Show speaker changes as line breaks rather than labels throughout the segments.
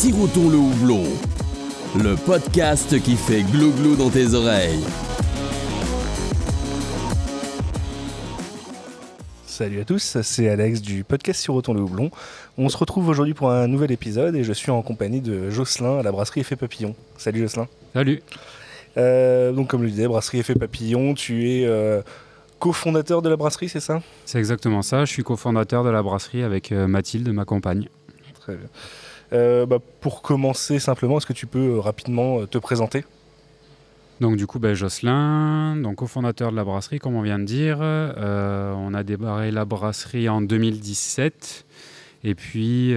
Sirotons le houblon, le podcast qui fait glou-glou dans tes oreilles.
Salut à tous, c'est Alex du podcast Sirotons le houblon. On se retrouve aujourd'hui pour un nouvel épisode et je suis en compagnie de Jocelyn à la brasserie Effet Papillon. Salut Jocelyn.
Salut.
Donc comme je le disais, brasserie Effet Papillon, tu es cofondateur de la brasserie, c'est ça?
C'est exactement ça, je suis cofondateur de la brasserie avec Mathilde, ma compagne.
Très bien. Pour commencer simplement, est-ce que tu peux rapidement te présenter?
Donc du coup, Jocelyn, donc cofondateur de la brasserie, comme on vient de dire. On a démarré la brasserie en 2017. Et puis,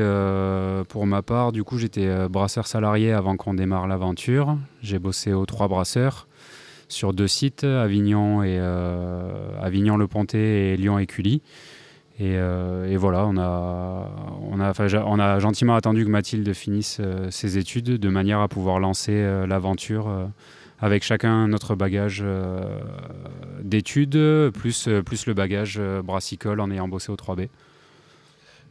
pour ma part, du coup, j'étais brasseur salarié avant qu'on démarre l'aventure. J'ai bossé aux 3 brasseurs sur 2 sites, Avignon Le Pontet et Lyon Écully. Et voilà, on a gentiment attendu que Mathilde finisse ses études de manière à pouvoir lancer l'aventure avec chacun notre bagage d'études, plus le bagage brassicole en ayant bossé au 3B.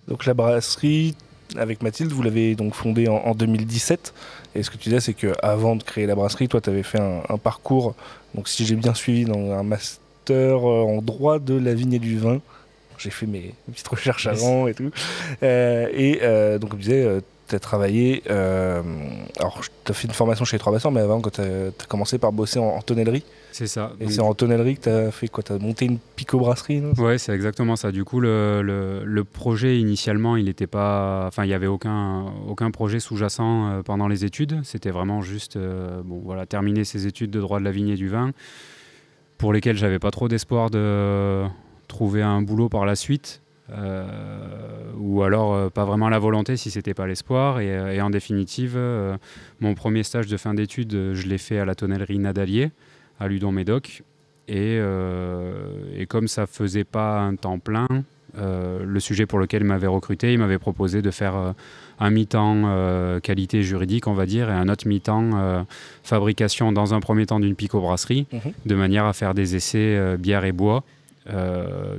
Donc la brasserie, avec Mathilde, vous l'avez donc fondée en 2017. Et ce que tu disais, c'est qu'avant de créer la brasserie, toi, tu avais fait un parcours, donc si j'ai bien suivi, dans un master en droit de la vigne et du vin. J'ai fait mes petites recherches avant et tout. Donc, comme je disais, tu as travaillé... alors, tu as fait une formation chez les Trois Brasseurs, mais avant, quand tu as commencé par bosser en tonnellerie. C'est ça. Et donc, c'est en tonnerie que tu as fait quoi? Tu as monté une picobrasserie?
Ouais, c'est exactement ça. Du coup, le projet, initialement, il n'était pas... Enfin, il n'y avait aucun projet sous-jacent pendant les études. C'était vraiment juste terminer ses études de droit de la vigne et du vin, pour lesquelles je n'avais pas trop d'espoir de trouver un boulot par la suite, ou alors pas vraiment la volonté si c'était pas l'espoir. Et en définitive, mon premier stage de fin d'études, je l'ai fait à la tonnellerie Nadalier, à Ludon-Médoc. Et comme ça faisait pas un temps plein, le sujet pour lequel il m'avait recruté, il m'avait proposé de faire un mi-temps qualité juridique, on va dire, et un autre mi-temps fabrication, dans un premier temps d'une picobrasserie, de manière à faire des essais bière et bois.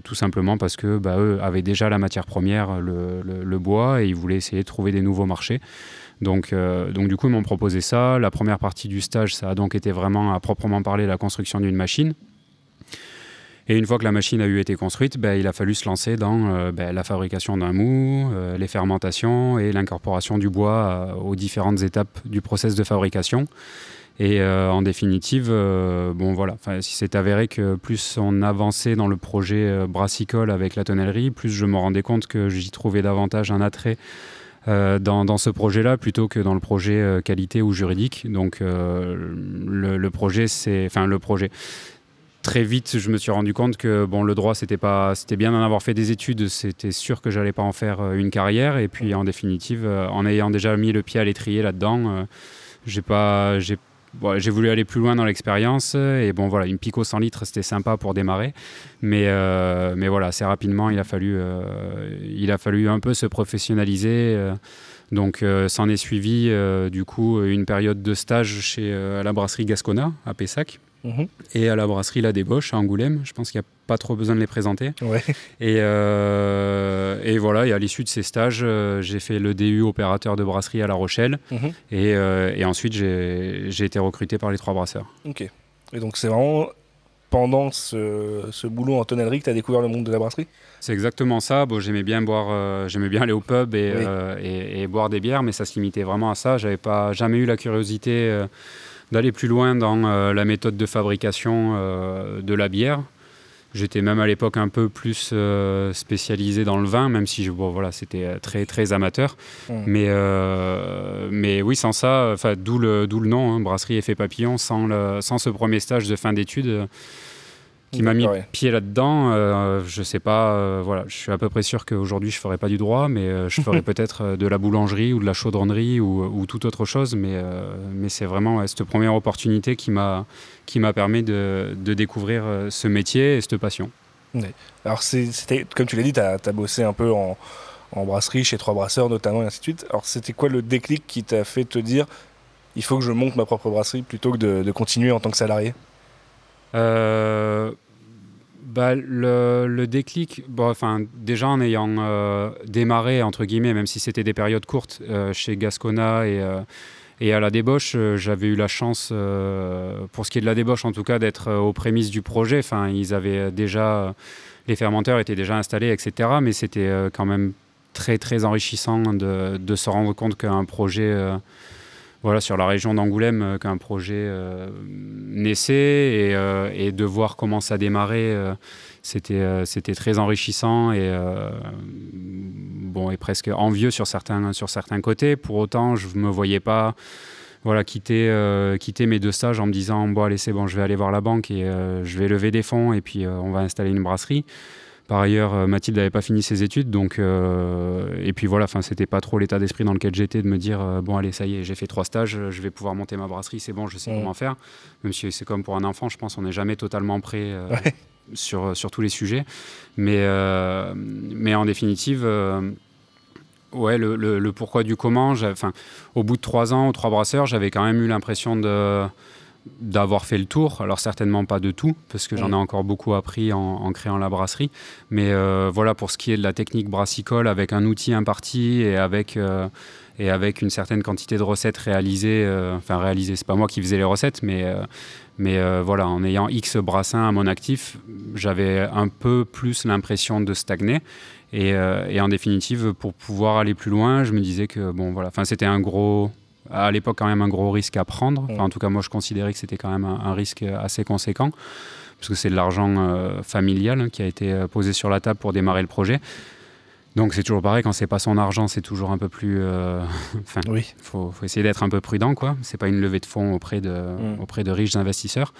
Tout simplement parce que eux avaient déjà la matière première, le bois, et ils voulaient essayer de trouver des nouveaux marchés. Donc du coup, ils m'ont proposé ça. La première partie du stage, ça a donc été vraiment, à proprement parler, la construction d'une machine. Et une fois que la machine a été construite, il a fallu se lancer dans la fabrication d'un mou, les fermentations et l'incorporation du bois aux différentes étapes du process de fabrication. Et en définitive, il s'est avéré que plus on avançait dans le projet brassicole avec la tonnellerie, plus je me rendais compte que j'y trouvais davantage un attrait dans ce projet-là plutôt que dans le projet qualité ou juridique. Donc le projet, très vite, je me suis rendu compte que le droit, c'était bien d'en avoir fait des études, c'était sûr que j'allais pas en faire une carrière. Et puis en définitive, en ayant déjà mis le pied à l'étrier là-dedans, j'ai voulu aller plus loin dans l'expérience. Et une pico 100 litres, c'était sympa pour démarrer. Mais assez rapidement, il a fallu un peu se professionnaliser. Donc, s'en est suivi du coup une période de stage à la brasserie Gascona à Pessac. Et à la brasserie La Débauche à Angoulême. Je pense qu'il n'y a pas trop besoin de les présenter. Ouais. Et à l'issue de ces stages, j'ai fait le DU opérateur de brasserie à La Rochelle. Et ensuite, j'ai été recruté par les Trois Brasseurs. Ok.
Et donc, c'est vraiment pendant ce boulot en tonnellerie que tu as découvert le monde de la brasserie?
C'est exactement ça. J'aimais bien aller au pub et boire des bières, mais ça se limitait vraiment à ça. J'avais jamais eu la curiosité d'aller plus loin dans la méthode de fabrication de la bière. J'étais même à l'époque un peu plus spécialisé dans le vin, même si c'était très, très amateur. Mais oui, sans ça, d'où le nom, brasserie Effet Papillon, sans ce premier stage de fin d'études qui m'a mis pied là-dedans. Je sais pas, je suis à peu près sûr qu'aujourd'hui je ferais pas du droit, mais je ferais peut-être de la boulangerie ou de la chaudronnerie ou toute autre chose. Mais c'est vraiment cette première opportunité qui m'a permis de découvrir ce métier et cette passion.
Ouais. Alors c'était, comme tu l'as dit, tu as bossé un peu en brasserie, chez Trois Brasseurs notamment, et ainsi de suite. Alors c'était quoi le déclic qui t'a fait te dire il faut que je monte ma propre brasserie plutôt que de continuer en tant que salarié?
Le déclic, déjà en ayant démarré, entre guillemets, même si c'était des périodes courtes, chez Gascona et à la débauche, j'avais eu la chance, pour ce qui est de la débauche en tout cas, d'être aux prémices du projet. Enfin, ils avaient déjà, les fermenteurs étaient déjà installés, etc. Mais c'était quand même très très enrichissant de se rendre compte qu'un projet, sur la région d'Angoulême, qu'un projet naissait et de voir comment ça démarrait, c'était très enrichissant et presque envieux sur certains côtés. Pour autant, je ne me voyais pas quitter mes 2 stages en me disant bon allez c'est bon, je vais aller voir la banque et je vais lever des fonds et puis on va installer une brasserie. Par ailleurs, Mathilde n'avait pas fini ses études, donc et puis c'était pas trop l'état d'esprit dans lequel j'étais de me dire bon allez ça y est, j'ai fait 3 stages, je vais pouvoir monter ma brasserie, c'est bon, je sais comment faire. Même si c'est comme pour un enfant, je pense qu'on n'est jamais totalement prêt sur tous les sujets, mais en définitive. Le pourquoi du comment, au bout de 3 ans ou 3 brasseurs, j'avais quand même eu l'impression d'avoir fait le tour. Alors certainement pas de tout, parce que j'en ai encore beaucoup appris en créant la brasserie. Mais pour ce qui est de la technique brassicole, avec un outil imparti et avec une certaine quantité de recettes réalisées, c'est pas moi qui faisais les recettes, mais en ayant X brassins à mon actif, j'avais un peu plus l'impression de stagner. Et en définitive, pour pouvoir aller plus loin, je me disais que c'était à l'époque quand même un gros risque à prendre. En tout cas, moi, je considérais que c'était quand même un risque assez conséquent, parce que c'est de l'argent familial qui a été posé sur la table pour démarrer le projet. Donc c'est toujours pareil, quand c'est pas son argent, c'est toujours un peu plus... faut essayer d'être un peu prudent, quoi. C'est pas une levée de fonds auprès de riches investisseurs.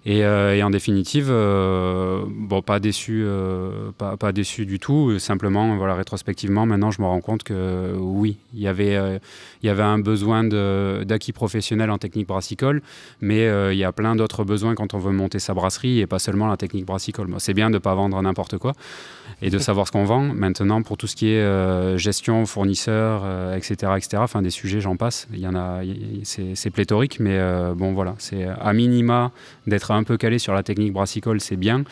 Et en définitive, pas déçu du tout. Simplement, rétrospectivement, maintenant, je me rends compte que oui, il y avait un besoin d'acquis professionnel en technique brassicole, mais il y a plein d'autres besoins quand on veut monter sa brasserie et pas seulement la technique brassicole. C'est bien de pas vendre n'importe quoi et de savoir ce qu'on vend. Maintenant, pour tout ce qui est gestion, fournisseurs, etc., des sujets, j'en passe. Il y en a, c'est pléthorique, mais c'est à minima d'être un peu calé sur la technique brassicole, c'est bien.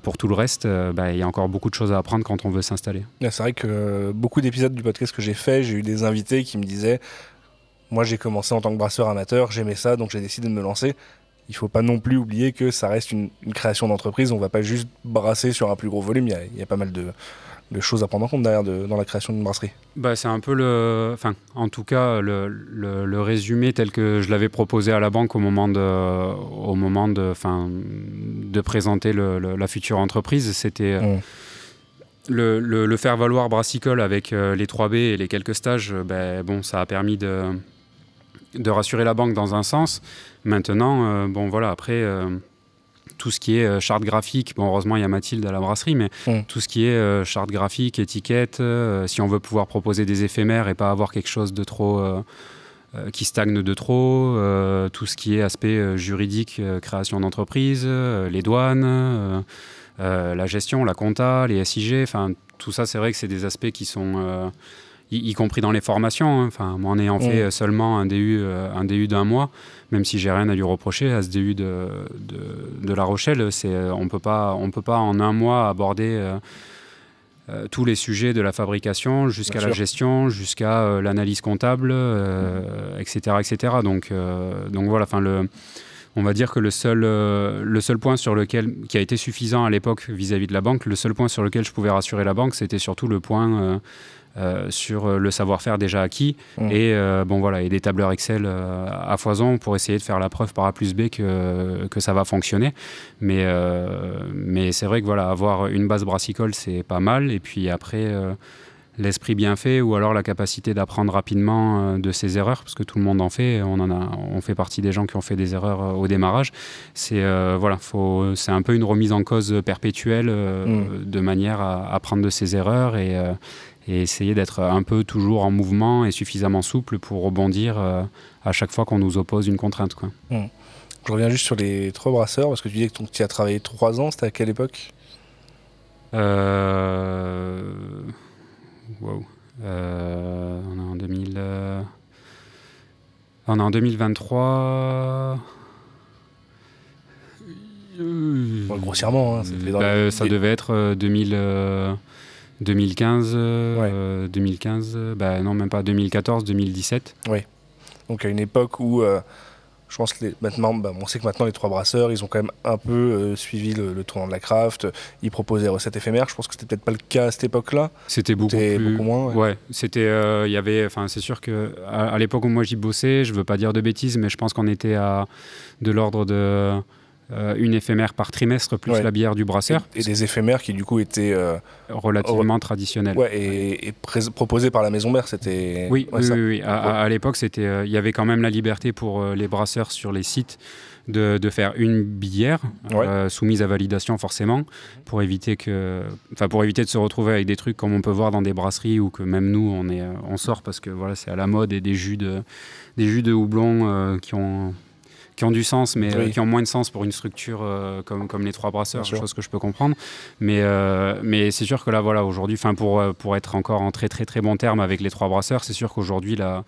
Pour tout le reste, il y a encore beaucoup de choses à apprendre quand on veut s'installer.
C'est vrai que beaucoup d'épisodes du podcast que j'ai fait, j'ai eu des invités qui me disaient moi j'ai commencé en tant que brasseur amateur, j'aimais ça, donc j'ai décidé de me lancer. Il ne faut pas non plus oublier que ça reste une création d'entreprise. On ne va pas juste brasser sur un plus gros volume. Il y a pas mal de choses à prendre en compte derrière dans la création d'une brasserie.
C'est un peu en tout cas, le résumé tel que je l'avais proposé à la banque au moment de présenter la future entreprise. C'était le faire valoir brassicole avec les 3B et les quelques stages. Ça a permis de rassurer la banque dans un sens. Maintenant, après, tout ce qui est charte graphique, heureusement il y a Mathilde à la brasserie, mais tout ce qui est charte graphique, étiquette, si on veut pouvoir proposer des éphémères et pas avoir quelque chose de trop qui stagne de trop, tout ce qui est aspect juridique, création d'entreprise, les douanes, la gestion, la compta, les SIG, tout ça c'est vrai que c'est des aspects qui sont... y compris dans les formations. Moi, en ayant fait seulement un DU d'1 mois, même si j'ai rien à lui reprocher à ce DU de La Rochelle, on peut pas en 1 mois aborder tous les sujets de la fabrication jusqu'à la gestion, jusqu'à l'analyse comptable, etc., etc. Donc voilà. On va dire que le seul point qui a été suffisant à l'époque vis-à-vis de la banque, le seul point sur lequel je pouvais rassurer la banque, c'était surtout le point sur le savoir-faire déjà acquis et des tableurs Excel à foison pour essayer de faire la preuve par A plus B que ça va fonctionner. Mais c'est vrai que avoir une base brassicole, c'est pas mal. Et puis après... l'esprit bien fait ou alors la capacité d'apprendre rapidement de ses erreurs, parce que tout le monde en fait, on fait partie des gens qui ont fait des erreurs au démarrage. C'est un peu une remise en cause perpétuelle de manière à apprendre de ses erreurs et essayer d'être un peu toujours en mouvement et suffisamment souple pour rebondir à chaque fois qu'on nous oppose une contrainte, quoi.
Je reviens juste sur les 3 brasseurs, parce que tu disais que tu as travaillé 3 ans, c'était à quelle époque
Wow. On est en 2023.
grossièrement, hein,
ça devait être 2015, 2015, non même pas 2014, 2017.
Oui. Donc à une époque où je pense que maintenant, on sait que maintenant les trois brasseurs, ils ont quand même un peu suivi le tournant de la craft. Ils proposaient des recettes éphémères. Je pense que c'était peut-être pas le cas à cette époque-là.
C'était beaucoup
moins.
Ouais, c'était, il y avait, enfin, c'est sûr que à l'époque où moi j'y bossais, je veux pas dire de bêtises, mais je pense qu'on était à de l'ordre de une éphémère par trimestre plus la bière du brasseur.
Et des éphémères qui du coup étaient
relativement traditionnelles.
Ouais, et proposées par la maison mère, c'était.
Oui. À l'époque, c'était, il y avait quand même la liberté pour les brasseurs sur les sites de faire une bière soumise à validation forcément pour éviter de se retrouver avec des trucs comme on peut voir dans des brasseries ou que même nous on sort parce que voilà, c'est à la mode, et des jus de houblon qui ont du sens, mais qui ont moins de sens pour une structure comme les trois brasseurs, chose que je peux comprendre. Mais c'est sûr que là, voilà, aujourd'hui, pour être encore en très très très bon terme avec les trois brasseurs, c'est sûr qu'aujourd'hui, là,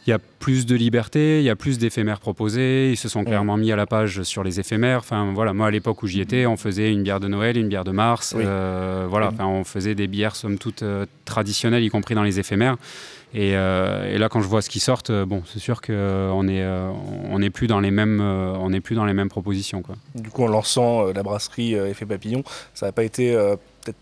il y a plus de liberté, il y a plus d'éphémères proposés, ils se sont clairement mis à la page sur les éphémères. Enfin, voilà, moi, à l'époque où j'y étais, on faisait une bière de Noël, une bière de mars, on faisait des bières, somme toute, traditionnelles, y compris dans les éphémères. Et là, quand je vois ce qui sort, c'est sûr qu'on n'est plus dans les mêmes propositions, quoi.
Du coup, en lançant la brasserie Effet Papillon, ça n'a pas été peut-être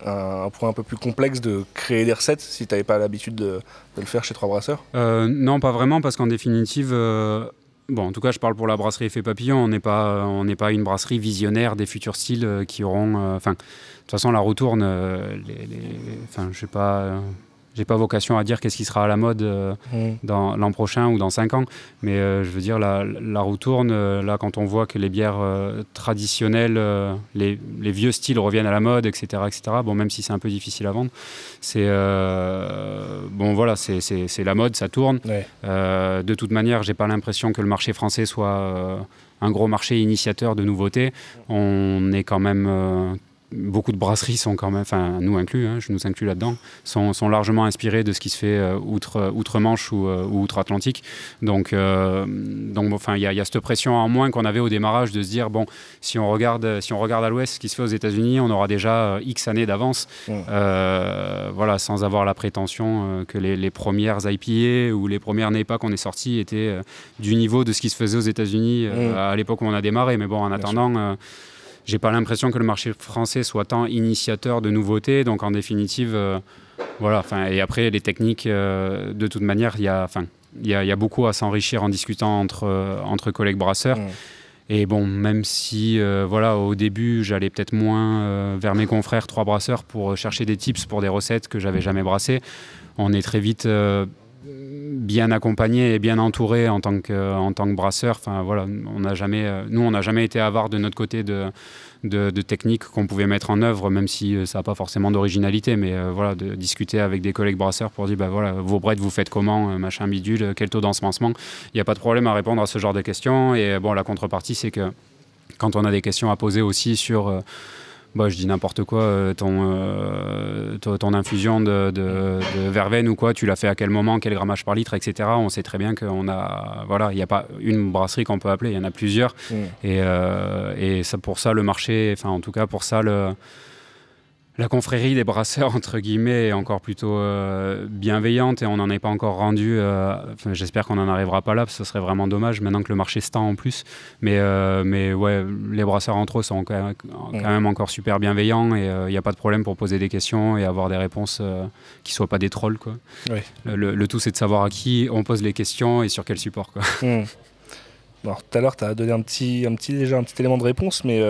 un point un peu plus complexe de créer des recettes si tu n'avais pas l'habitude de le faire chez Trois Brasseurs?
Non, pas vraiment, parce qu'en définitive, en tout cas, je parle pour la brasserie Effet Papillon, on n'est pas une brasserie visionnaire des futurs styles qui auront... de toute façon, la retourne, je sais pas... J'ai pas vocation à dire qu'est-ce qui sera à la mode dans l'an prochain ou dans 5 ans, mais je veux dire, la retourne, là, quand on voit que les bières traditionnelles, les vieux styles reviennent à la mode, etc., même si c'est un peu difficile à vendre, c'est c'est la mode, ça tourne. De toute manière, j'ai pas l'impression que le marché français soit un gros marché initiateur de nouveautés. On est quand même... beaucoup de brasseries sont quand même, enfin nous inclus, je nous inclus là-dedans, sont largement inspirés de ce qui se fait outre-Manche ou outre-Atlantique. Donc il y a cette pression en moins qu'on avait au démarrage de se dire si on regarde à l'ouest ce qui se fait aux États-Unis, on aura déjà X années d'avance, sans avoir la prétention que les premières IPA ou les premières NEPA qu'on est sorties étaient du niveau de ce qui se faisait aux États-Unis à l'époque où on a démarré. Mais en attendant. J'ai pas l'impression que le marché français soit tant initiateur de nouveautés, donc en définitive, et après les techniques, de toute manière, il y a beaucoup à s'enrichir en discutant entre collègues brasseurs. Et même si, au début, j'allais peut-être moins vers mes confrères trois brasseurs pour chercher des tips pour des recettes que j'avais jamais brassées, on est très vite bien accompagné et bien entouré en tant que brasseur. On n'a jamais été avare de notre côté de techniques qu'on pouvait mettre en œuvre, même si ça n'a pas forcément d'originalité, mais de discuter avec des collègues brasseurs pour dire vos breads vous faites comment, machin bidule, quel taux d'ensemencement. Il n'y a pas de problème à répondre à ce genre de questions. Et la contrepartie, c'est que quand on a des questions à poser aussi sur je dis n'importe quoi, ton infusion de verveine ou quoi, tu l'as fait à quel moment, quel grammage par litre, etc. On sait très bien qu'il n'y a pas une brasserie qu'on peut appeler, il y en a plusieurs. Et ça, pour ça, le marché, en tout cas pour ça, la confrérie des brasseurs, entre guillemets, est encore plutôt bienveillante, et on n'en est pas encore rendu. J'espère qu'on n'en arrivera pas là, parce que ce serait vraiment dommage, maintenant que le marché se tend en plus. Mais les brasseurs entre eux sont quand même encore super bienveillants, et il n'y a pas de problème pour poser des questions et avoir des réponses qui ne soient pas des trolls, quoi.
Oui.
Le tout, c'est de savoir à qui on pose les questions et sur quel support, quoi.
Alors, tout à l'heure, tu as donné un petit élément de réponse, mais...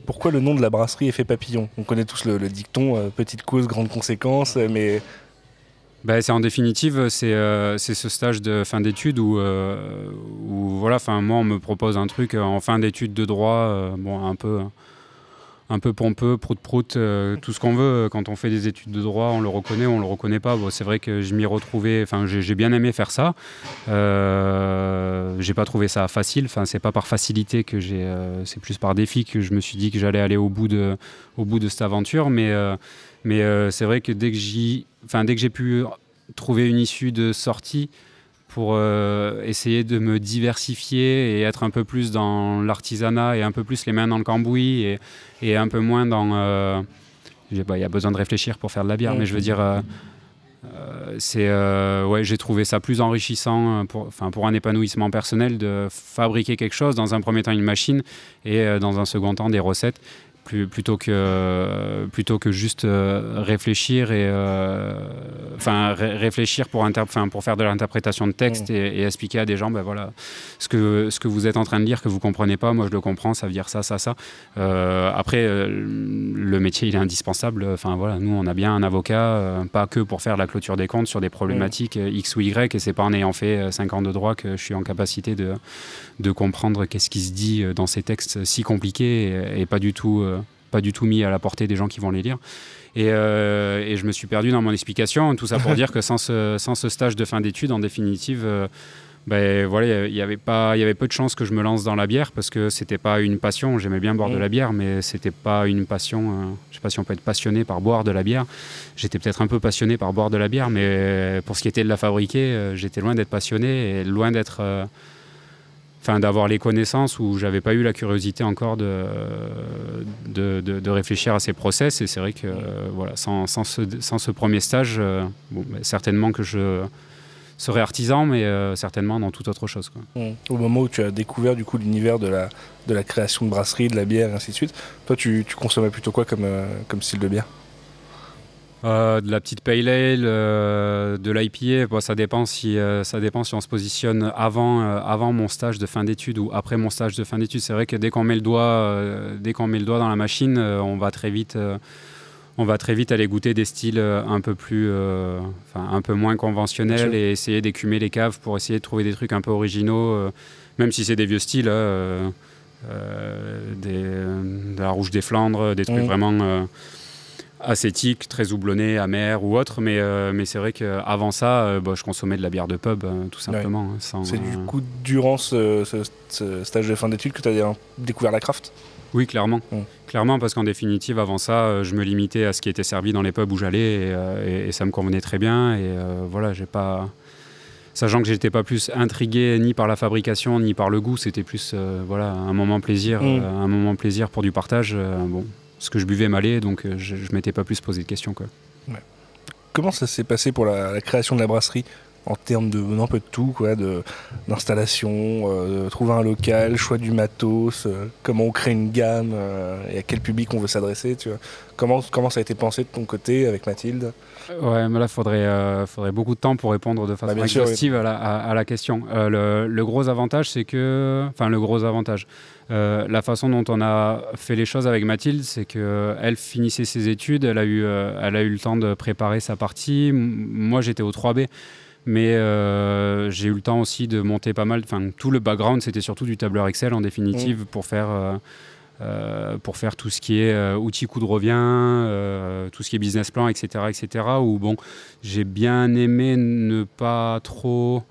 pourquoi le nom de la brasserie Effet Papillon? On connaît tous le dicton petite cause, grande conséquence, mais...
C'est en définitive, c'est ce stage de fin d'études où moi on me propose un truc en fin d'études de droit, un peu pompeux, prout-prout, tout ce qu'on veut. Quand on fait des études de droit, on le reconnaît pas. C'est vrai que je m'y retrouvais, j'ai bien aimé faire ça. J'ai pas trouvé ça facile, c'est pas par facilité que c'est plus par défi que je me suis dit que j'allais aller au bout de cette aventure. Mais c'est vrai que dès que j'ai pu trouver une issue de sortie, pour essayer de me diversifier et être un peu plus dans l'artisanat et un peu plus les mains dans le cambouis et un peu moins dans... il y a besoin de réfléchir pour faire de la bière, mais je veux dire... j'ai trouvé ça plus enrichissant pour un épanouissement personnel de fabriquer quelque chose, dans un premier temps une machine et dans un second temps des recettes, plutôt que juste réfléchir et réfléchir pour faire de l'interprétation de texte et expliquer à des gens voilà ce que vous êtes en train de lire que vous comprenez pas, moi je le comprends, ça veut dire ça. Après le métier il est indispensable, nous on a bien un avocat, pas que pour faire la clôture des comptes sur des problématiques X ou Y, et c'est pas en ayant fait 5 ans de droit que je suis en capacité de comprendre qu'est-ce qui se dit dans ces textes si compliqués et pas du tout mis à la portée des gens qui vont les lire. Et je me suis perdu dans mon explication. Tout ça pour dire que sans ce stage de fin d'études, en définitive, il y avait peu de chances que je me lance dans la bière, parce que c'était pas une passion. J'aimais bien boire de la bière, mais c'était pas une passion. Je sais pas si on peut être passionné par boire de la bière. J'étais peut-être un peu passionné par boire de la bière, mais pour ce qui était de la fabriquer, j'étais loin d'être passionné et loin d'être... d'avoir les connaissances, où j'avais pas eu la curiosité encore de réfléchir à ces process. Et c'est vrai que sans ce premier stage, certainement que je serais artisan, mais certainement dans toute autre chose, quoi.
Au moment où tu as découvert du coup l'univers de la création de brasserie, de la bière, et ainsi de suite, toi tu consommais plutôt quoi comme style de bière?
De la petite pale ale, de l'IPA, ça dépend si on se positionne avant mon stage de fin d'études ou après mon stage de fin d'études. C'est vrai que dès qu'on met le doigt dans la machine, on va très vite aller goûter des styles un peu moins conventionnels et essayer d'écumer les caves pour essayer de trouver des trucs un peu originaux, même si c'est des vieux styles, de la rouge des Flandres, des trucs vraiment acétique, très houblonné, amer ou autre, mais c'est vrai qu'avant ça, je consommais de la bière de pub, tout simplement.
C'est du coup durant ce stage de fin d'études que tu as découvert la craft?
Oui, clairement. Clairement, parce qu'en définitive, avant ça, je me limitais à ce qui était servi dans les pubs où j'allais et ça me convenait très bien. Et j'ai pas... Sachant que j'étais pas plus intrigué ni par la fabrication ni par le goût, c'était plus un moment plaisir, pour du partage. Ce que je buvais m'allait, donc je ne m'étais pas plus posé de questions, quoi.
Ouais. Comment ça s'est passé pour la création de la brasserie, en termes de un peu de tout, quoi, d'installation, trouver un local, choix du matos, comment on crée une gamme et à quel public on veut s'adresser, tu vois. Comment ça a été pensé de ton côté avec Mathilde?
Ouais, mais là, faudrait beaucoup de temps pour répondre de façon exhaustive à la question. Le gros avantage, c'est que... Enfin, le gros avantage. La façon dont on a fait les choses avec Mathilde, c'est qu'elle finissait ses études, elle a eu le temps de préparer sa partie. Moi, j'étais au 3B. Mais j'ai eu le temps aussi de monter pas mal. Enfin, tout le background, c'était surtout du tableur Excel, en définitive, pour faire tout ce qui est outils coût de revient, tout ce qui est business plan, etc. Où j'ai bien aimé ne pas trop...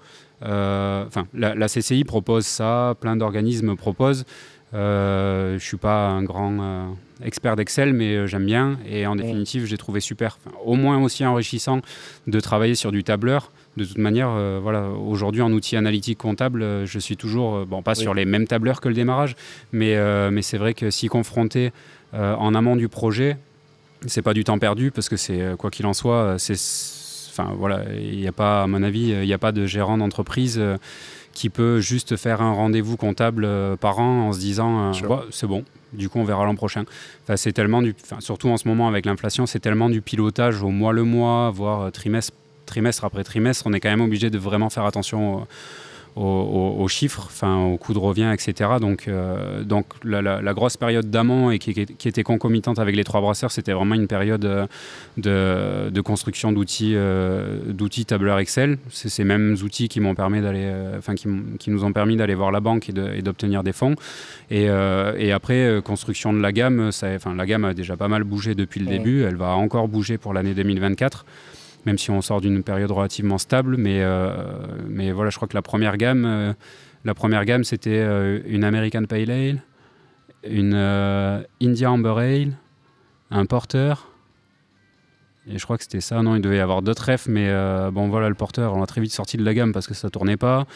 la CCI propose ça, plein d'organismes proposent. Je ne suis pas un grand expert d'Excel, mais j'aime bien. Et en définitive, j'ai trouvé super, au moins aussi enrichissant de travailler sur du tableur. De toute manière, aujourd'hui en outil analytique comptable, je suis toujours, pas sur les mêmes tableurs que le démarrage, mais c'est vrai que si confronté en amont du projet, c'est pas du temps perdu, parce que c'est, quoi qu'il en soit, il n'y a pas, à mon avis, il n'y a pas de gérant d'entreprise qui peut juste faire un rendez-vous comptable par an en se disant c'est bon, du coup on verra l'an prochain. C'est tellement surtout en ce moment avec l'inflation, c'est tellement du pilotage au mois le mois, voire trimestre après trimestre. On est quand même obligé de vraiment faire attention aux chiffres, au coût de revient, etc. Donc la grosse période d'amont et qui était concomitante avec les 3 brasseurs, c'était vraiment une période de construction d'outils tableur Excel. C'est ces mêmes outils qui m'ont permis d'aller, qui nous ont permis d'aller voir la banque et d'obtenir des fonds. Et après, construction de la gamme, la gamme a déjà pas mal bougé depuis le début. Elle va encore bouger pour l'année 2024. Même si on sort d'une période relativement stable, mais je crois que la première gamme, c'était une American Pale Ale, une India Amber Ale, un Porter Et je crois que c'était ça. Non, il devait y avoir d'autres refs, mais bon voilà, le porteur, on l'a très vite sorti de la gamme parce que ça tournait pas.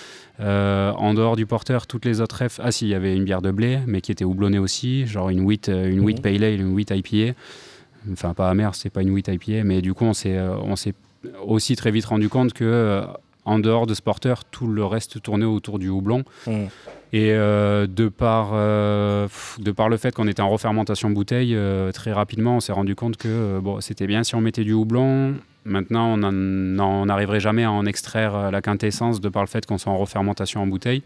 En dehors du porteur, toutes les autres refs, il y avait une bière de blé, mais qui était houblonnée aussi, genre une wheat pale ale, une wheat IPA. Enfin, pas amère, c'est pas une wheat IPA, mais du coup, on s'est aussi très vite rendu compte que en dehors de ce porteur, tout le reste tournait autour du houblon. Et de par le fait qu'on était en refermentation bouteille, très rapidement, on s'est rendu compte que c'était bien si on mettait du houblon. Maintenant, on n'arriverait jamais à en extraire la quintessence de par le fait qu'on soit en refermentation en bouteille.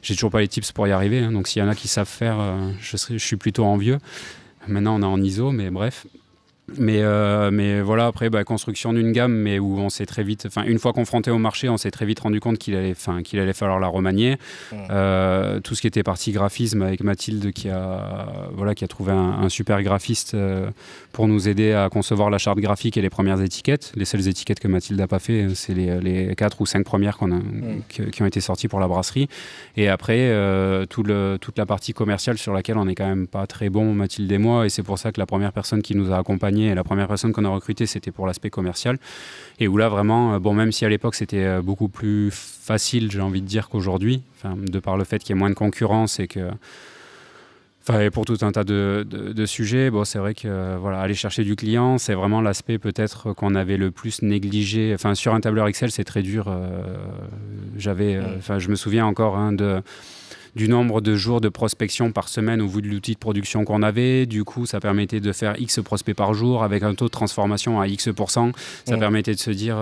J'ai toujours pas les tips pour y arriver, hein, donc s'il y en a qui savent faire, je suis plutôt envieux. Maintenant, on est en ISO, mais bref. Mais voilà, après, construction d'une gamme, mais où on s'est très vite, une fois confronté au marché, on s'est très vite rendu compte qu'il allait falloir la remanier. Tout ce qui était partie graphisme avec Mathilde qui a trouvé un super graphiste pour nous aider à concevoir la charte graphique et les premières étiquettes. Les seules étiquettes que Mathilde n'a pas fait, c'est les 4 ou 5 premières qui ont été sorties pour la brasserie. Et après, toute la partie commerciale sur laquelle on n'est quand même pas très bon, Mathilde et moi, et c'est pour ça que la première personne qui nous a accompagnés et la première personne qu'on a recrutée, c'était pour l'aspect commercial. Et où là, vraiment, même si à l'époque, c'était beaucoup plus facile, j'ai envie de dire, qu'aujourd'hui, de par le fait qu'il y ait moins de concurrence et que... et pour tout un tas de sujets, c'est vrai que aller chercher du client, c'est vraiment l'aspect peut-être qu'on avait le plus négligé. Sur un tableur Excel, c'est très dur. Je me souviens encore du nombre de jours de prospection par semaine au vu de l'outil de production qu'on avait. Du coup, ça permettait de faire X prospects par jour avec un taux de transformation à X%. Ça permettait de se dire,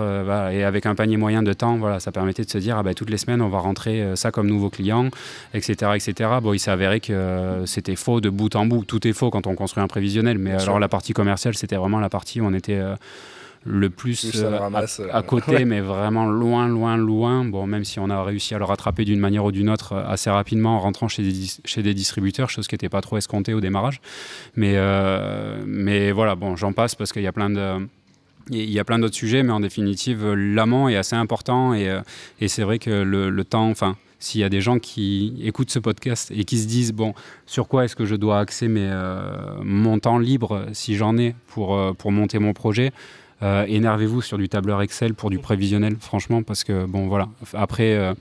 et avec un panier moyen de temps, ça permettait de se dire, toutes les semaines, on va rentrer ça comme nouveau client, etc. etc. Il s'est avéré que c'était faux de bout en bout. Tout est faux quand on construit un prévisionnel. Mais alors, la partie commerciale, c'était vraiment la partie où on était... le plus à côté, mais vraiment loin. Même si on a réussi à le rattraper d'une manière ou d'une autre assez rapidement en rentrant chez des distributeurs, chose qui n'était pas trop escomptée au démarrage. Mais voilà, j'en passe parce qu'il y a plein d'autres sujets, mais en définitive, l'amont est assez important et c'est vrai que le temps... S'il y a des gens qui écoutent ce podcast et qui se disent sur quoi est-ce que je dois axer mon temps libre, si j'en ai, pour monter mon projet, énervez-vous sur du tableur Excel pour du prévisionnel, franchement, parce que après,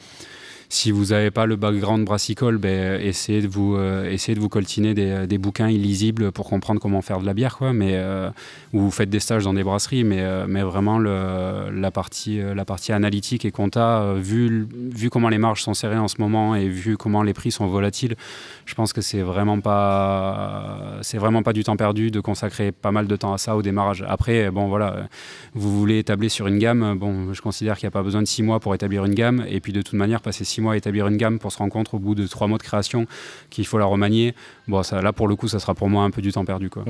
si vous n'avez pas le background brassicole, essayez de vous coltiner des bouquins illisibles pour comprendre comment faire de la bière, quoi. Ou vous faites des stages dans des brasseries, mais vraiment la partie analytique et compta, vu comment les marges sont serrées en ce moment et vu comment les prix sont volatiles, je pense que c'est vraiment pas du temps perdu de consacrer pas mal de temps à ça au démarrage. Après, vous voulez établir sur une gamme, je considère qu'il n'y a pas besoin de 6 mois pour établir une gamme, et puis de toute manière, passer 6 mois à établir une gamme pour se rendre compte au bout de 3 mois de création qu'il faut la remanier, là pour le coup, ça sera pour moi un peu du temps perdu, quoi.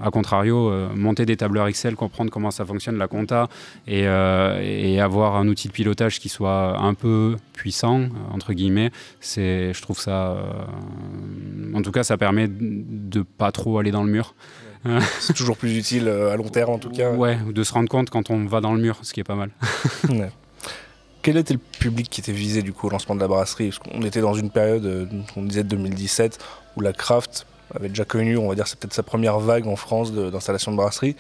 A contrario, monter des tableurs Excel, comprendre comment ça fonctionne, la compta, et avoir un outil de pilotage qui soit un peu puissant, entre guillemets, je trouve ça... en tout cas, ça permet de pas trop aller dans le mur.
C'est toujours plus utile à long terme, en tout cas.
Ouais, de se rendre compte quand on va dans le mur, ce qui est pas mal.
Ouais. Quel était le public qui était visé du coup au lancement de la brasserie? Parce qu'on était dans une période, on disait 2017, où la craft avait déjà connu, on va dire, c'est peut-être sa première vague en France d'installation de brasserie,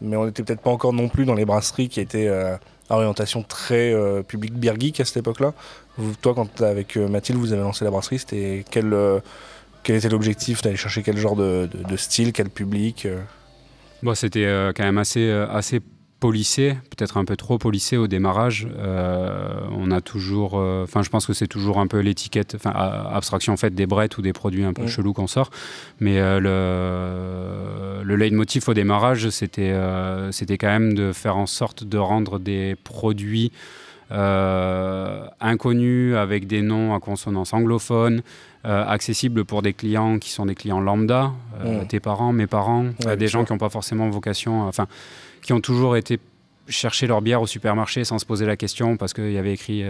mais on n'était peut-être pas encore non plus dans les brasseries qui étaient à orientation très public beer geek à cette époque-là. Toi, quand avec Mathilde, vous avez lancé la brasserie, c'était quel était l'objectif d'aller chercher quel genre de style, quel public
C'était quand même assez polissé, peut-être un peu trop polissé au démarrage. On a toujours... je pense que c'est toujours un peu l'étiquette, abstraction faite des brettes ou des produits un peu chelous qu'on sort. Mais le leitmotiv au démarrage, c'était quand même de faire en sorte de rendre des produits inconnus avec des noms à consonance anglophone, accessibles pour des clients qui sont des clients lambda, tes parents, mes parents, des gens qui n'ont pas forcément vocation, qui ont toujours été chercher leur bière au supermarché sans se poser la question parce qu'il y avait écrit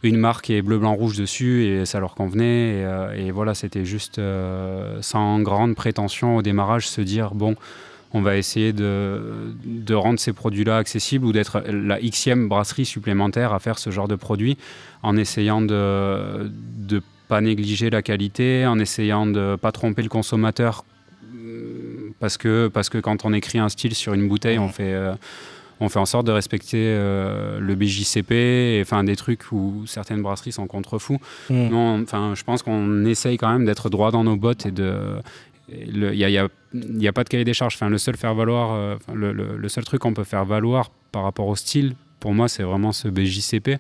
une marque et bleu, blanc, rouge dessus et ça leur convenait. Et voilà, c'était juste sans grande prétention au démarrage se dire on va essayer de rendre ces produits-là accessibles ou d'être la Xème brasserie supplémentaire à faire ce genre de produit en essayant de pas négliger la qualité, en essayant de pas tromper le consommateur parce que quand on écrit un style sur une bouteille, on fait en sorte de respecter le BJCP, enfin des trucs où certaines brasseries s'en contrefoutent. Non, enfin, je pense qu'on essaye quand même d'être droit dans nos bottes et il n'y a pas de cahier des charges. Enfin, le seul truc qu'on peut faire valoir par rapport au style, pour moi, c'est vraiment ce BJCP.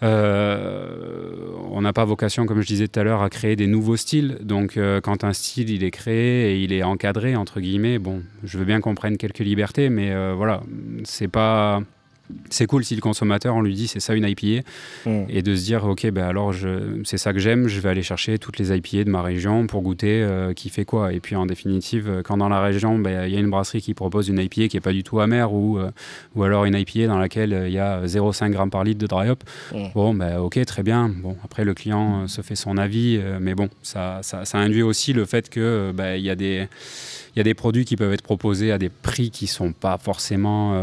On n'a pas vocation, comme je disais tout à l'heure, à créer des nouveaux styles. Donc, quand un style il est créé et il est encadré, entre guillemets, bon, je veux bien qu'on prenne quelques libertés, mais voilà, c'est pas... C'est cool si le consommateur, on lui dit c'est ça une IPA, et de se dire ok, ben alors c'est ça que j'aime, je vais aller chercher toutes les IPA de ma région pour goûter qui fait quoi. Et puis en définitive, quand dans la région, il y a une brasserie qui propose une IPA qui n'est pas du tout amère, ou alors une IPA dans laquelle il y a 0,5 g par litre de dry hop, bon, ben ok, très bien. Bon, après le client se fait son avis, mais bon, ça induit aussi le fait que il y a des produits qui peuvent être proposés à des prix qui sont pas forcément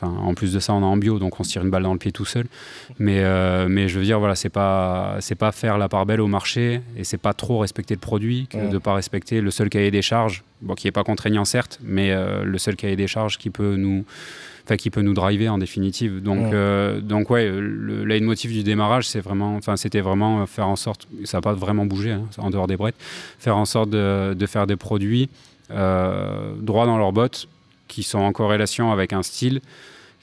en plus de ça, on est en bio, donc on se tire une balle dans le pied tout seul. Mais je veux dire, voilà, c'est pas faire la part belle au marché, et c'est pas trop respecter le produit que de pas respecter le seul cahier des charges, bon, qui est pas contraignant certes, mais le seul cahier des charges qui peut nous driver en définitive. Donc ouais, le leitmotiv du démarrage, c'était vraiment faire en sorte, ça n'a pas vraiment bougé en dehors des brettes, faire en sorte de faire des produits droits dans leurs bottes, qui sont en corrélation avec un style,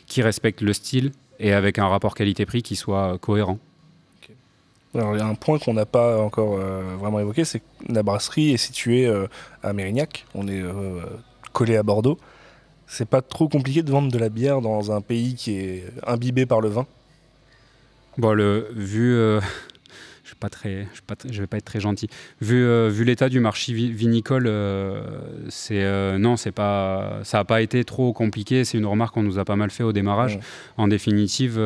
qui respectent le style, et avec un rapport qualité-prix qui soit cohérent.
Okay. Alors il y a un point qu'on n'a pas encore vraiment évoqué, c'est que la brasserie est située à Mérignac, on est collé à Bordeaux. C'est pas trop compliqué de vendre de la bière dans un pays qui est imbibé par le vin?
Bon, je vais pas être très gentil. Vu l'état du marché vinicole, non, ça n'a pas été trop compliqué. C'est une remarque qu'on nous a pas mal fait au démarrage. En définitive,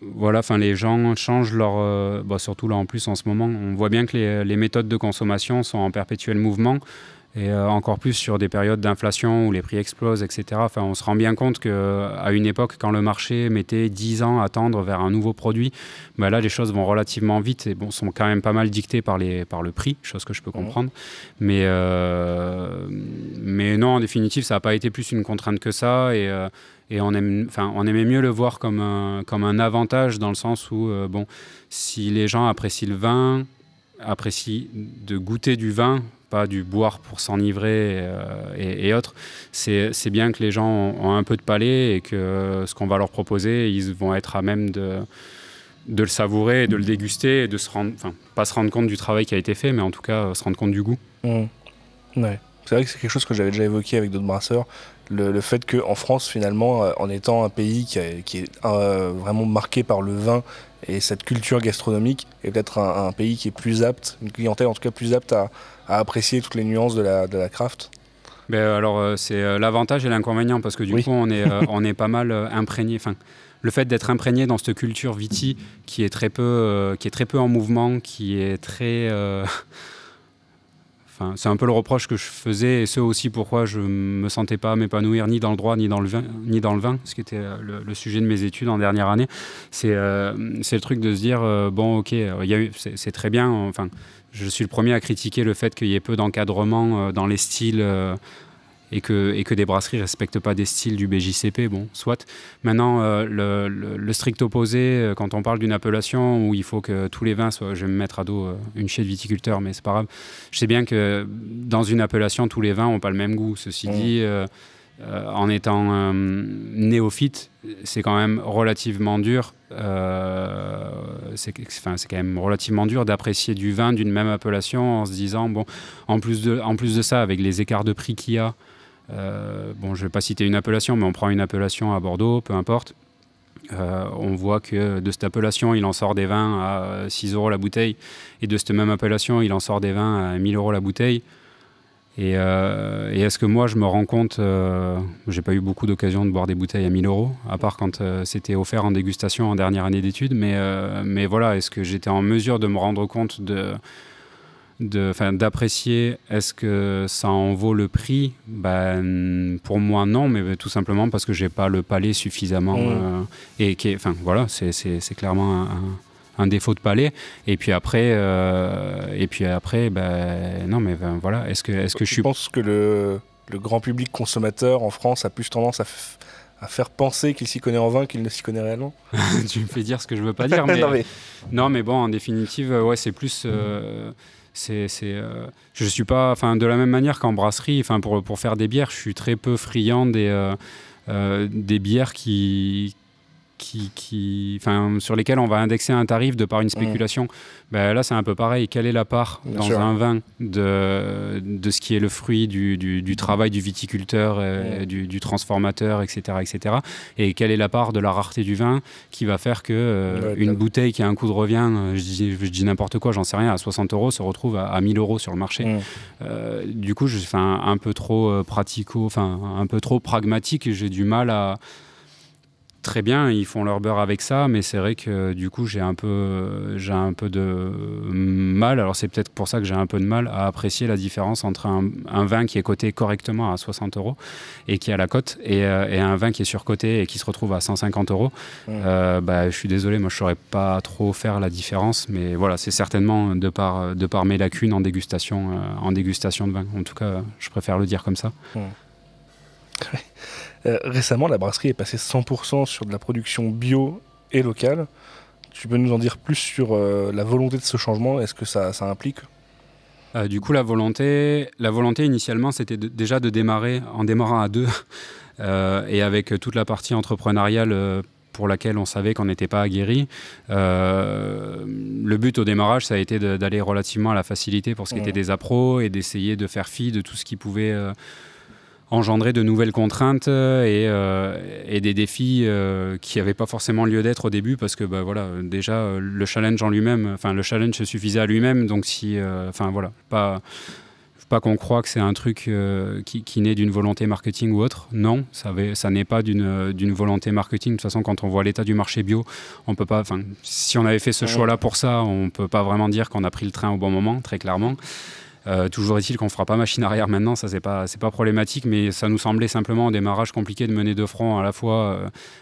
voilà, les gens changent leur... surtout là en plus en ce moment, on voit bien que les méthodes de consommation sont en perpétuel mouvement. Et encore plus sur des périodes d'inflation où les prix explosent, etc. Enfin, on se rend bien compte qu'à une époque, quand le marché mettait 10 ans à tendre vers un nouveau produit, là, les choses vont relativement vite et sont quand même pas mal dictées par le prix, chose que je peux comprendre. Mais non, en définitive, ça n'a pas été plus une contrainte que ça. Et on aimait mieux le voir comme un avantage, dans le sens où, si les gens apprécient le vin, apprécient de goûter du vin, pas du boire pour s'enivrer et autres, c'est bien que les gens ont un peu de palais, et que ce qu'on va leur proposer, ils vont être à même de le savourer, de le déguster, et de pas se rendre compte du travail qui a été fait, mais en tout cas se rendre compte du goût.
Ouais. C'est vrai que c'est quelque chose que j'avais déjà évoqué avec d'autres brasseurs, le fait qu'en France, finalement, en étant un pays qui est vraiment marqué par le vin et cette culture gastronomique, est peut-être un pays qui est plus apte, une clientèle en tout cas plus apte à apprécier toutes les nuances de la craft.
Alors, c'est l'avantage et l'inconvénient, parce que du coup, on est pas mal imprégné. Le fait d'être imprégné dans cette culture viti qui est très peu en mouvement, qui est très... c'est un peu le reproche que je faisais, et ce aussi pourquoi je me sentais pas m'épanouir ni dans le droit ni dans le vin, ce qui était le sujet de mes études en dernière année. C'est le truc de se dire c'est très bien. Je suis le premier à critiquer le fait qu'il y ait peu d'encadrement dans les styles, et que des brasseries respectent pas des styles du BJCP, bon, soit. Maintenant, le strict opposé, quand on parle d'une appellation où il faut que tous les vins soient... Je vais me mettre à dos une chier de viticulteur, mais c'est pas grave. Je sais bien que dans une appellation, tous les vins n'ont pas le même goût. Ceci dit, en étant néophyte, c'est quand même relativement dur. C'est quand même relativement dur d'apprécier du vin d'une même appellation en se disant, en plus de ça, avec les écarts de prix qu'il y a, je ne vais pas citer une appellation, mais on prend une appellation à Bordeaux, peu importe. On voit que de cette appellation, il en sort des vins à 6 € la bouteille, et de cette même appellation, il en sort des vins à 1 000 € la bouteille. Et est-ce que moi, je me rends compte, j'ai pas eu beaucoup d'occasion de boire des bouteilles à 1 000 €, à part quand c'était offert en dégustation en dernière année d'études, mais voilà, est-ce que j'étais en mesure de me rendre compte d'apprécier, est-ce que ça en vaut le prix? Pour moi non, mais tout simplement parce que j'ai pas le palais suffisamment, et voilà, c'est clairement un défaut de palais. Et puis après, non, mais voilà. Est-ce que
je pense que le grand public consommateur en France a plus tendance à faire penser qu'il s'y connaît en vin qu'il ne s'y connaît réellement.
Tu me fais dire ce que je veux pas dire, mais non, mais bon, en définitive, ouais, c'est plus. Je suis pas, enfin, de la même manière qu'en brasserie, enfin, pour faire des bières, je suis très peu friand des bières sur lesquelles on va indexer un tarif de par une spéculation. Ben là, c'est un peu pareil. Quelle est la part dans un vin de ce qui est le fruit du travail du viticulteur, du transformateur, etc., etc. Et quelle est la part de la rareté du vin qui va faire que une bouteille qui a un coût de revient, je dis n'importe quoi, j'en sais rien, à 60 € se retrouve à 1000 € sur le marché. Du coup, je suis un peu trop un peu trop pragmatique. J'ai du mal à... Très bien, ils font leur beurre avec ça, mais c'est vrai que du coup j'ai un peu de mal, alors c'est peut-être pour ça que j'ai un peu de mal à apprécier la différence entre un vin qui est coté correctement à 60 € et qui est à la cote, et un vin qui est surcoté et qui se retrouve à 150 €. Je suis désolé, moi je ne saurais pas trop faire la différence, mais voilà, c'est certainement de par mes lacunes en dégustation de vin. En tout cas, je préfère le dire comme ça.
Récemment, la brasserie est passée 100% sur de la production bio et locale. Tu peux nous en dire plus sur la volonté de ce changement? Est-ce que ça implique
du coup, la volonté initialement, c'était déjà de démarrer en démarrant à deux et avec toute la partie entrepreneuriale pour laquelle on savait qu'on n'était pas aguerri. Le but au démarrage, ça a été d'aller relativement à la facilité pour ce qui était des appros et d'essayer de faire fi de tout ce qui pouvait... engendrer de nouvelles contraintes et des défis qui n'avaient pas forcément lieu d'être au début, parce que déjà le challenge en lui-même, le challenge se suffisait à lui-même, donc pas qu'on croit que c'est un truc qui naît d'une volonté marketing ou autre. Non, ça n'est pas d'une volonté marketing. De toute façon, quand on voit l'état du marché bio, on peut pas. Si on avait fait ce choix-là pour ça, on peut pas vraiment dire qu'on a pris le train au bon moment, très clairement. Toujours est-il qu'on ne fera pas machine arrière maintenant, ça c'est pas problématique, mais ça nous semblait simplement au démarrage compliqué de mener de front à la fois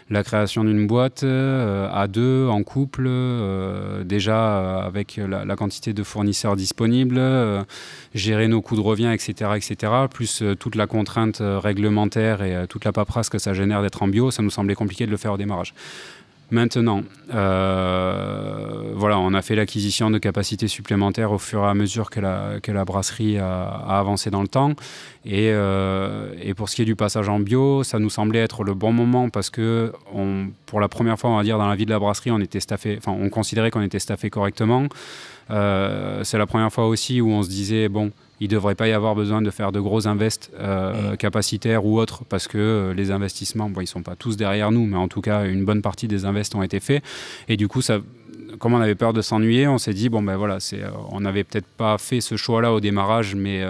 la création d'une boîte à deux, en couple, déjà avec la quantité de fournisseurs disponibles, gérer nos coûts de revient, etc., plus toute la contrainte réglementaire et toute la paperasse que ça génère d'être en bio, ça nous semblait compliqué de le faire au démarrage. Maintenant, on a fait l'acquisition de capacités supplémentaires au fur et à mesure que la brasserie a avancé dans le temps. Et pour ce qui est du passage en bio, ça nous semblait être le bon moment parce que pour la première fois, on va dire, dans la vie de la brasserie, on considérait qu'on était staffé correctement. C'est la première fois aussi où on se disait, il ne devrait pas y avoir besoin de faire de gros invests capacitaires ou autres, parce que les investissements, ils ne sont pas tous derrière nous, mais en tout cas, une bonne partie des invests ont été faits. Et du coup, comme on avait peur de s'ennuyer, on s'est dit, on n'avait peut-être pas fait ce choix-là au démarrage, mais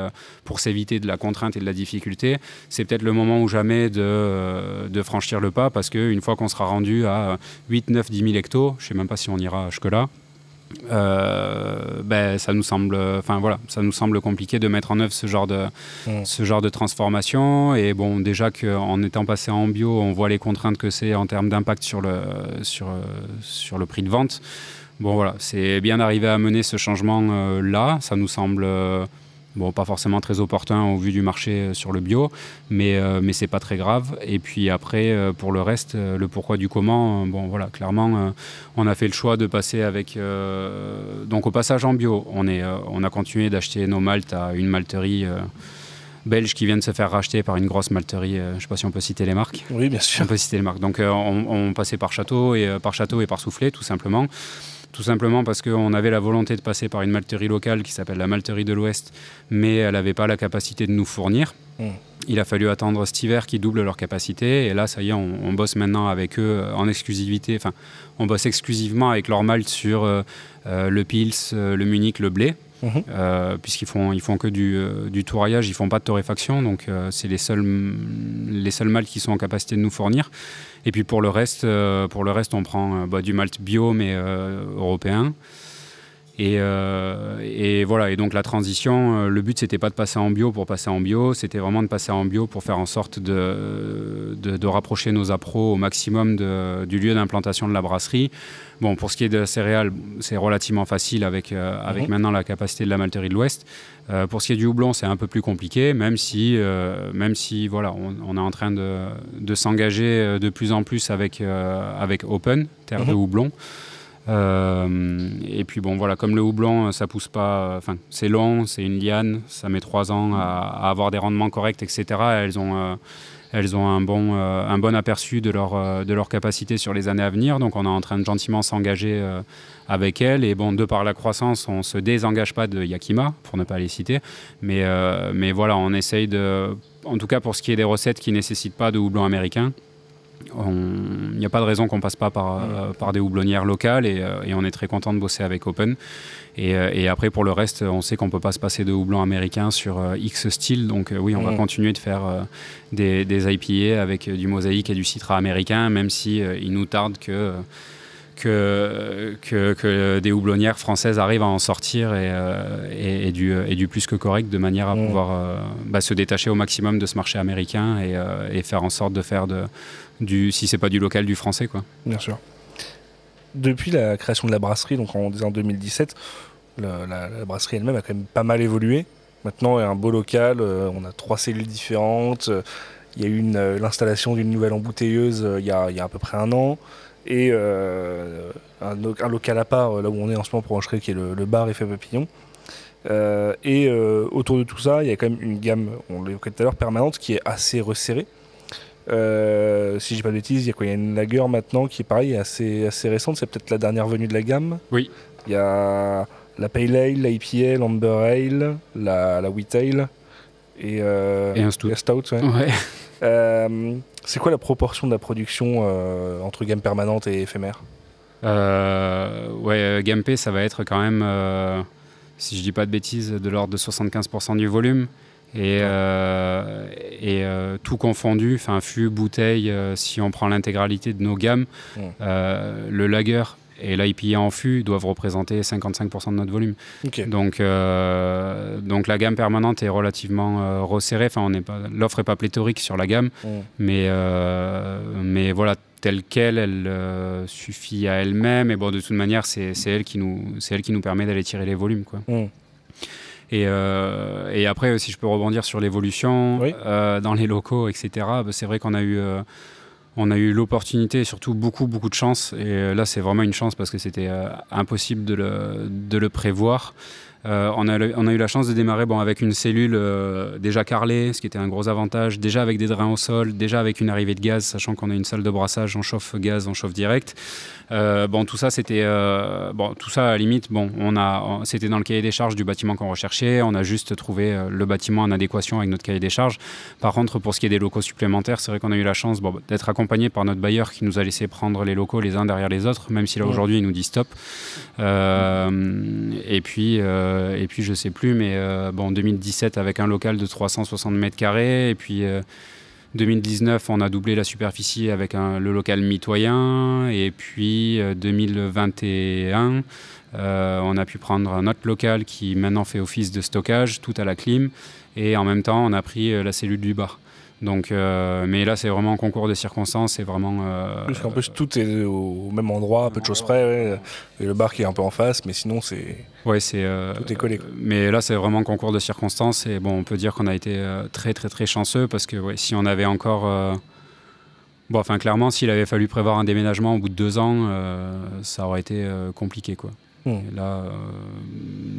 pour s'éviter de la contrainte et de la difficulté, c'est peut-être le moment ou jamais de franchir le pas, parce qu'une fois qu'on sera rendu à 8, 9, 10 000 hectos, je ne sais même pas si on ira jusque-là, ça nous semble compliqué de mettre en œuvre ce genre de transformation. Et déjà qu'en étant passé en bio, on voit les contraintes que c'est en termes d'impact sur le prix de vente. C'est bien d'arriver à mener ce changement là. Ça nous semble pas forcément très opportun au vu du marché sur le bio, mais c'est pas très grave. Et puis après, pour le reste, le pourquoi du comment, clairement, on a fait le choix de passer avec... donc au passage en bio, on a continué d'acheter nos maltes à une malterie belge qui vient de se faire racheter par une grosse malterie. Je ne sais pas si on peut citer les marques.
Oui, bien sûr.
On peut citer les marques. Donc on passait par Château et par Soufflet, tout simplement. Tout simplement parce qu'on avait la volonté de passer par une malterie locale qui s'appelle la Malterie de l'Ouest, mais elle n'avait pas la capacité de nous fournir. Il a fallu attendre cet hiver qu'ils doublent leur capacité, et là, ça y est, on bosse maintenant avec eux en exclusivité. Enfin, on bosse exclusivement avec leur malt sur le Pils, le Munich, le blé. Puisqu'ils font que du tourraillage, ils font pas de torréfaction, donc c'est les seuls maltes qui sont en capacité de nous fournir. Et puis pour le reste on prend du malt bio mais européen. Et voilà, et donc la transition, le but c'était pas de passer en bio pour passer en bio, c'était vraiment de passer en bio pour faire en sorte de rapprocher nos appros au maximum du lieu d'implantation de la brasserie. Bon, pour ce qui est de la céréale, c'est relativement facile avec maintenant la capacité de la malterie de l'Ouest. Pour ce qui est du houblon, c'est un peu plus compliqué, même si voilà, on est en train de s'engager de plus en plus avec Open, terre de houblon. Et puis bon voilà, comme le houblon ça pousse pas, c'est long, c'est une liane, ça met 3 ans à avoir des rendements corrects, etc. Elles ont un bon aperçu de leur capacité sur les années à venir, donc on est en train de gentiment s'engager avec elles. Et bon, de par la croissance, on se désengage pas de Yakima, pour ne pas les citer, mais voilà, on essaye en tout cas pour ce qui est des recettes qui nécessitent pas de houblon américain, il n'y a pas de raison qu'on passe pas par des houblonnières locales, et on est très content de bosser avec Open. Et après, pour le reste, on sait qu'on ne peut pas se passer de houblon américain sur X style. Donc oui, on va continuer de faire des IPA avec du mosaïque et du citra américain, même si il nous tarde que des houblonnières françaises arrivent à en sortir et du plus que correct, de manière à pouvoir se détacher au maximum de ce marché américain et faire en sorte de faire si c'est pas du local, du français, quoi.
Bien sûr. Depuis la création de la brasserie, donc en 2017, la brasserie elle-même a quand même pas mal évolué. Maintenant, il y a un beau local, on a 3 cellules différentes, il y a eu l'installation d'une nouvelle embouteilleuse il y a à peu près 1 an, et un local à part, là où on est en ce moment pour enregistrer, qui est le bar Effet Papillon. Autour de tout ça, il y a quand même une gamme, on l'évoquait tout à l'heure, permanente, qui est assez resserrée. Si je dis pas de bêtises, il y a une lager maintenant qui est pareil, assez récente, c'est peut-être la dernière venue de la gamme.
Oui.
Il y a la Pale Ale, la IPA, l'Amber Ale, la Wheat Ale et
un Stout.
La Stout, ouais. C'est quoi la proportion de la production entre gamme permanente et éphémère?
Gamme P, ça va être quand même, si je dis pas de bêtises, de l'ordre de 75% du volume. Et tout confondu, fût, bouteille, si on prend l'intégralité de nos gammes, le lager et l'IPA en fût doivent représenter 55% de notre volume. Okay. Donc la gamme permanente est relativement resserrée. L'offre n'est pas pléthorique sur la gamme, mais voilà, telle qu'elle, elle suffit à elle-même. Et bon, de toute manière, c'est elle qui nous permet d'aller tirer les volumes, quoi. Et après, si je peux rebondir sur l'évolution dans les locaux, etc., c'est vrai qu'on a eu l'opportunité, et surtout beaucoup de chance. Et là, c'est vraiment une chance parce que c'était impossible de le prévoir. On a eu la chance de démarrer avec une cellule déjà carrelée, ce qui était un gros avantage, déjà avec des drains au sol, déjà avec une arrivée de gaz, sachant qu'on a une salle de brassage, on chauffe gaz, on chauffe direct. Tout ça, c'était tout ça à la limite. C'était dans le cahier des charges du bâtiment qu'on recherchait. On a juste trouvé le bâtiment en adéquation avec notre cahier des charges. Par contre, pour ce qui est des locaux supplémentaires, c'est vrai qu'on a eu la chance d'être accompagné par notre bailleur qui nous a laissé prendre les locaux les uns derrière les autres, même si là aujourd'hui il nous dit stop. Et puis je sais plus, mais en 2017 avec un local de 360 mètres carrés, et puis 2019 on a doublé la superficie avec le local mitoyen, et puis 2021 on a pu prendre un autre local qui maintenant fait office de stockage, tout à la clim, et en même temps on a pris la cellule du bar. Donc, mais là, c'est vraiment un concours de circonstances. C'est vraiment.
Parce qu'en plus, tout est au même endroit, à peu de choses près. Et le bar qui est un peu en face, mais sinon, c'est.
Ouais,
tout est collé, quoi.
Mais là, c'est vraiment un concours de circonstances. Et bon, on peut dire qu'on a été très, très, très chanceux parce que si on avait encore. Clairement, s'il avait fallu prévoir un déménagement au bout de 2 ans, ça aurait été compliqué, quoi. Et là,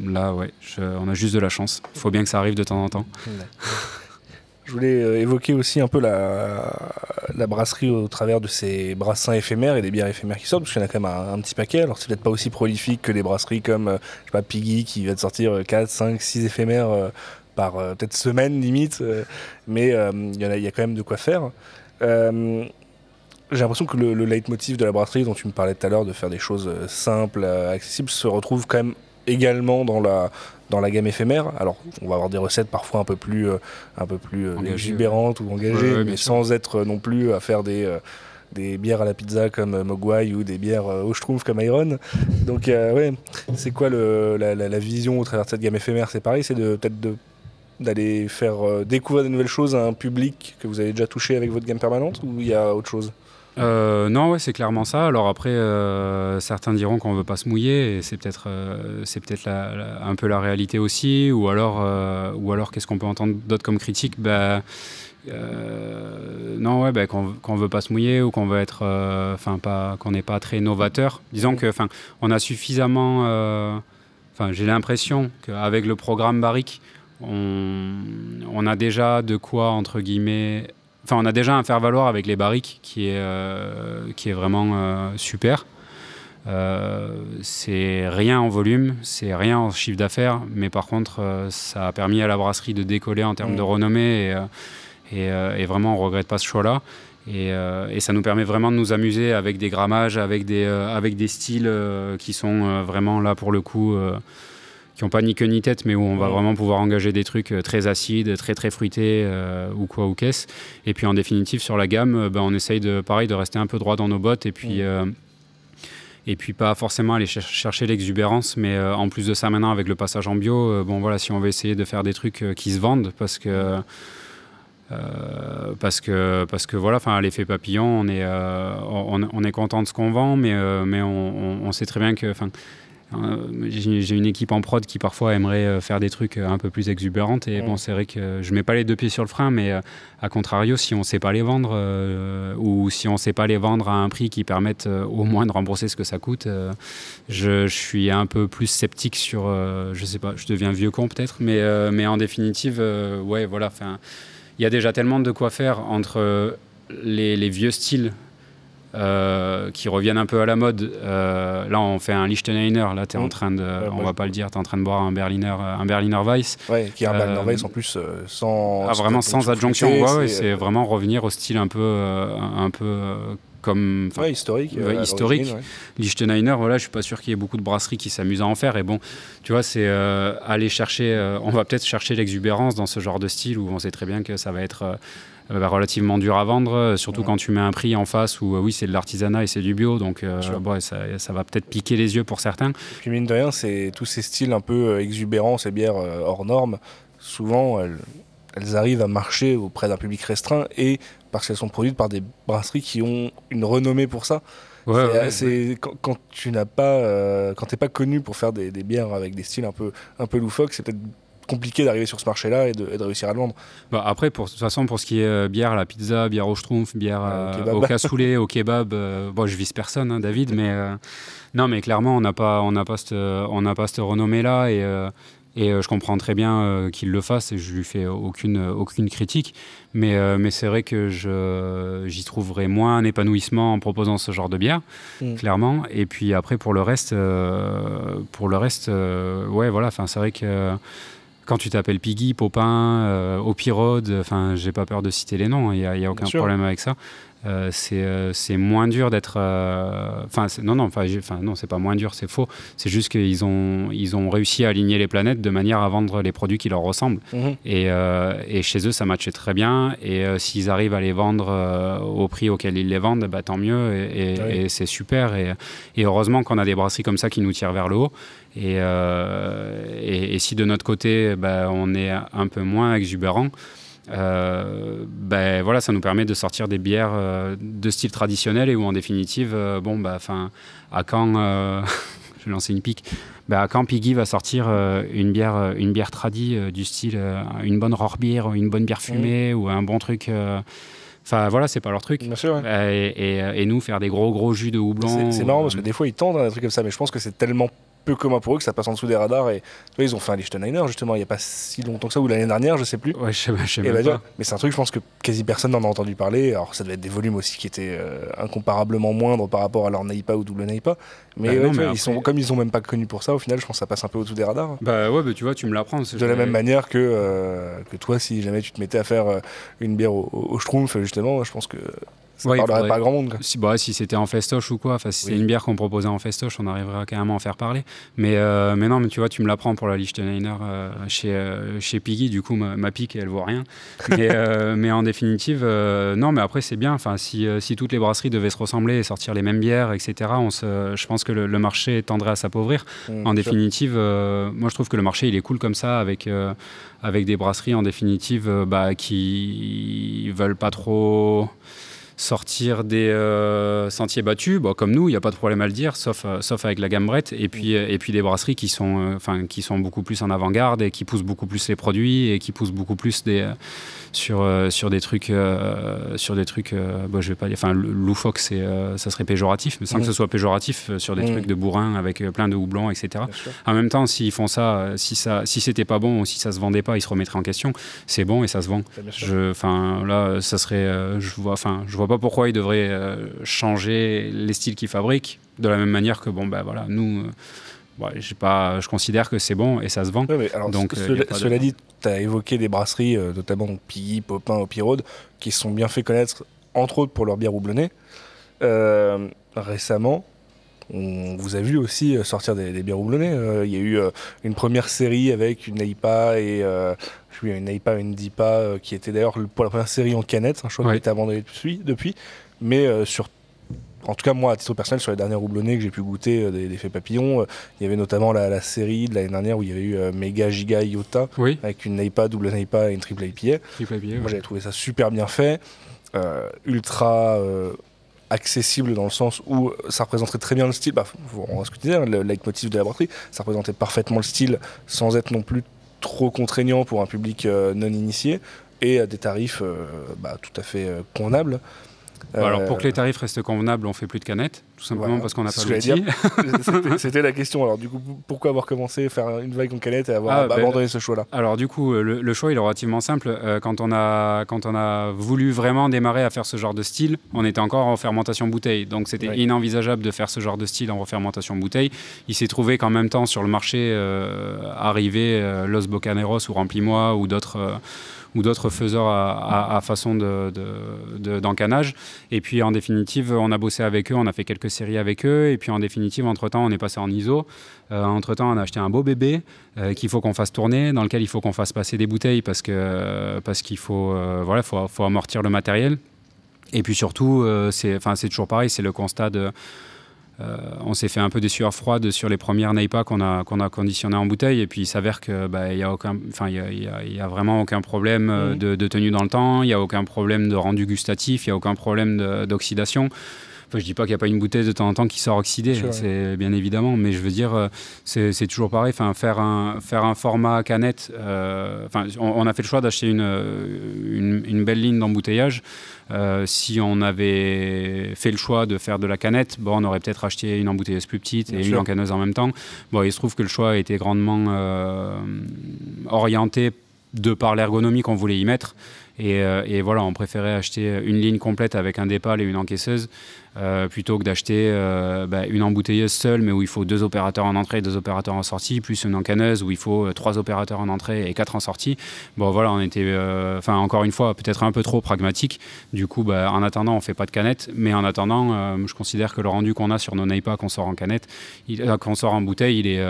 on a juste de la chance. Il faut bien que ça arrive de temps en temps.
Je voulais évoquer aussi un peu la brasserie au travers de ces brassins éphémères et des bières éphémères qui sortent, parce qu'il y en a quand même un petit paquet. Alors c'est peut-être pas aussi prolifique que les brasseries comme Piggy qui va te sortir 4, 5, 6 éphémères par peut-être semaine limite, mais il y a quand même de quoi faire. J'ai l'impression que le leitmotiv de la brasserie dont tu me parlais tout à l'heure, de faire des choses simples, accessibles, se retrouve quand même également dans la gamme éphémère. Alors, on va avoir des recettes parfois un peu plus exubérantes ou engagées, mais sans être non plus à faire des des bières à la pizza comme Mogwai ou des bières au Schtroumpf comme Iron. Donc ouais, c'est quoi la vision au travers de cette gamme éphémère? C'est pareil, c'est peut-être d'aller faire découvrir de nouvelles choses à un public que vous avez déjà touché avec votre gamme permanente, ou il y a autre chose?
Non, ouais, c'est clairement ça. Alors après, certains diront qu'on ne veut pas se mouiller, et c'est peut-être un peu la réalité aussi. Ou alors qu'est-ce qu'on peut entendre d'autre comme critique? Non, ouais, qu'on veut pas se mouiller, ou qu'on veut être, qu'on n'est pas très novateur. Disons que, on a suffisamment. J'ai l'impression qu'avec le programme Barrique, on a déjà de quoi, entre guillemets. On a déjà un faire-valoir avec les barriques qui est vraiment super. C'est rien en volume, c'est rien en chiffre d'affaires, mais par contre, ça a permis à la brasserie de décoller en termes de renommée, et vraiment, on ne regrette pas ce choix-là. Et ça nous permet vraiment de nous amuser avec des grammages, avec des styles qui sont vraiment là pour le coup... qui n'ont pas ni queue ni tête, mais où on va vraiment pouvoir engager des trucs très acides, très très fruités, ou qu'est-ce. Et puis en définitive, sur la gamme, on essaye de rester un peu droit dans nos bottes, et puis pas forcément aller chercher l'exubérance, mais en plus de ça, maintenant avec le passage en bio, si on veut essayer de faire des trucs qui se vendent, parce que voilà, à l'effet papillon, on est content de ce qu'on vend, mais on sait très bien que... j'ai une équipe en prod qui parfois aimerait faire des trucs un peu plus exubérants, et c'est vrai que je mets pas les deux pieds sur le frein, mais à contrario, si on sait pas les vendre, ou si on sait pas les vendre à un prix qui permette au moins de rembourser ce que ça coûte, je suis un peu plus sceptique sur, je sais pas, je deviens vieux con peut-être, mais en définitive, ouais, voilà, il y a déjà tellement de quoi faire entre les vieux styles qui reviennent un peu à la mode. Là, on fait un Lichtensteiner. Là, t'es en train de, on va pas le dire, t'es en train de boire un Berliner Weiss.
Ouais, qui est un Berliner Weiss en plus sans.
Vraiment sans adjonction. C'est vraiment revenir au style un peu comme
historique.
Historique. Lichtensteiner, voilà, je suis pas sûr qu'il y ait beaucoup de brasseries qui s'amusent à en faire. Et bon, tu vois, c'est aller chercher. On va peut-être chercher l'exubérance dans ce genre de style où on sait très bien que ça va être relativement dur à vendre, surtout quand tu mets un prix en face où oui, c'est de l'artisanat et c'est du bio, donc ça va peut-être piquer les yeux pour certains.
Et puis mine de rien, c'est tous ces styles un peu exubérants, ces bières hors normes, souvent elles arrivent à marcher auprès d'un public restreint, et parce qu'elles sont produites par des brasseries qui ont une renommée pour ça. Quand tu n'as pas, quand t'es pas connu pour faire des bières avec des styles un peu loufoques, c'est peut-être compliqué d'arriver sur ce marché-là et de réussir à le vendre.
Après, de toute façon, pour ce qui est bière à la pizza, bière au schtroumpf, bière au cassoulet, au kebab, je vise personne, hein, David, mais non, mais clairement, on n'a pas cette renommée-là, et je comprends très bien qu'il le fasse, et je lui fais aucune critique, mais c'est vrai que j'y trouverais moins un épanouissement en proposant ce genre de bière, clairement. Et puis après, pour le reste, ouais, voilà, c'est vrai que quand tu t'appelles Piggy, Popin, Opirode, j'ai pas peur de citer les noms, il y a aucun problème avec ça. C'est moins dur d'être... non, c'est pas moins dur, c'est faux. C'est juste qu'ils ont réussi à aligner les planètes de manière à vendre les produits qui leur ressemblent. Et chez eux, ça matchait très bien. Et s'ils arrivent à les vendre au prix auquel ils les vendent, tant mieux. Et c'est super. Et heureusement qu'on a des brasseries comme ça qui nous tirent vers le haut. Et si de notre côté, on est un peu moins exubérant, voilà, ça nous permet de sortir des bières de style traditionnel, et où en définitive, à quand je vais lancer une pique, à quand Piggy va sortir une bière tradie du style une bonne Rohrbier, une bonne bière fumée, ou un bon truc. Voilà, c'est pas leur truc.
Bien sûr, ouais.
Et nous, faire des gros jus de houblon.
C'est marrant parce que des fois, ils tendent à des trucs comme ça, mais je pense que c'est tellement peu commun pour eux que ça passe en dessous des radars. Et tu vois, ils ont fait un Lichtensteiner justement il n'y a pas si longtemps que ça, ou l'année dernière, je sais plus.
Ouais, je sais même pas.
Mais c'est un truc, je pense que quasi personne n'en a entendu parler. Alors ça devait être des volumes aussi qui étaient incomparablement moindres par rapport à leur Neipa ou double Neipa. Mais, comme ils ont même pas connu pour ça, au final, je pense que ça passe un peu au-dessous des radars.
Tu vois, tu me l'apprends.
De la même manière que toi, si jamais tu te mettais à faire une bière au Schtroumpf, justement, je pense que Ça parlerait pas à grand monde, quoi.
Si c'était en festoche ou quoi, si c'était une bière qu'on proposait en festoche, on arriverait carrément à en faire parler. Mais non, mais tu vois, tu me l'apprends pour la Liechtensteiner chez Piggy, du coup, ma pique, elle vaut rien. Mais en définitive, non, mais après, c'est bien. Si toutes les brasseries devaient se ressembler et sortir les mêmes bières, etc., je pense que le marché tendrait à s'appauvrir. En définitive, moi, je trouve que le marché, il est cool comme ça, avec des brasseries, en définitive, qui veulent pas trop sortir des sentiers battus, comme nous, il n'y a pas de problème à le dire, sauf avec la gamme Brett, et puis des brasseries qui sont beaucoup plus en avant-garde et qui poussent beaucoup plus les produits et qui poussent beaucoup plus sur des trucs, je vais pas dire, loufoque, ça serait péjoratif, mais sans que ce soit péjoratif, sur des trucs de bourrin avec plein de houblons, etc. En même temps, s'ils font ça, si c'était pas bon ou si ça se vendait pas, ils se remettraient en question. C'est bon et ça se vend. Là, ça serait, je vois pas pourquoi ils devraient changer les styles qu'ils fabriquent, de la même manière que nous. Je considère que c'est bon et ça se vend.
Ouais, mais alors, donc, cela dit, tu as évoqué des brasseries, notamment Piggy, Popin, Opirode, qui se sont bien fait connaître, entre autres pour leur bière houblonnée. Récemment, on vous a vu aussi sortir des bières houblonnées. Il y a eu une première série avec une IPA et une IPA, une DIPA, qui était d'ailleurs pour la première série en canette, un choix qui a été abandonné depuis. Mais en tout cas, moi, à titre personnel, sur les dernières houblonnées que j'ai pu goûter d'effets papillons, il y avait notamment la série de l'année dernière où il y avait eu Mega Giga Iota, avec une IPA, double IPA et une triple IPA. Moi, j'avais trouvé ça super bien fait, ultra accessible dans le sens où ça représenterait très bien le style. On va ce que tu disais, le leitmotiv de la brasserie, ça représentait parfaitement le style sans être non plus trop contraignant pour un public non initié et à des tarifs tout à fait convenables.
Alors pour que les tarifs restent convenables, on fait plus de canettes, tout simplement parce qu'on n'a pas l'outil.
C'était la question. Alors du coup, pourquoi avoir commencé à faire une vague en canette et avoir abandonné ce choix-là? Alors
du coup, le choix il est relativement simple. Quand on a voulu vraiment démarrer à faire ce genre de style, on était encore en fermentation bouteille, donc c'était inenvisageable de faire ce genre de style en fermentation bouteille. Il s'est trouvé qu'en même temps sur le marché arrivaient Los Bocaneros ou Remplis-moi ou d'autres faiseurs à façon d'encanage. Et puis en définitive, on a bossé avec eux, on a fait quelques séries avec eux. Et puis en définitive, entre-temps, on est passé en ISO. Entre-temps, on a acheté un beau bébé qu'il faut qu'on fasse tourner, dans lequel il faut qu'on fasse passer des bouteilles parce qu'il faut amortir le matériel. Et puis surtout, c'est toujours pareil, c'est le constat de... on s'est fait un peu des sueurs froides sur les premières NEIPA qu'on a conditionnées en bouteille, et puis il s'avère que il y a vraiment aucun problème de tenue dans le temps, il n'y a aucun problème de rendu gustatif, il n'y a aucun problème d'oxydation. Je dis pas qu'il n'y a pas une bouteille de temps en temps qui sort oxydée, c'est bien évidemment, mais je veux dire, c'est toujours pareil. Faire un format canette. On a fait le choix d'acheter une belle ligne d'embouteillage. Si on avait fait le choix de faire de la canette, on aurait peut-être acheté une embouteilleuse plus petite et une encanneuse en même temps. Il se trouve que le choix a été grandement orienté de par l'ergonomie qu'on voulait y mettre. Et voilà, on préférait acheter une ligne complète avec un dépal et une encaisseuse plutôt que d'acheter une embouteilleuse seule, mais où il faut 2 opérateurs en entrée et 2 opérateurs en sortie, plus une encanneuse où il faut 3 opérateurs en entrée et 4 en sortie. Voilà, on était, encore une fois, peut-être un peu trop pragmatique. Du coup, en attendant, on ne fait pas de canette, mais en attendant, je considère que le rendu qu'on a sur nos NEIPA qu'on sort en canette, qu'on sort en bouteille, il est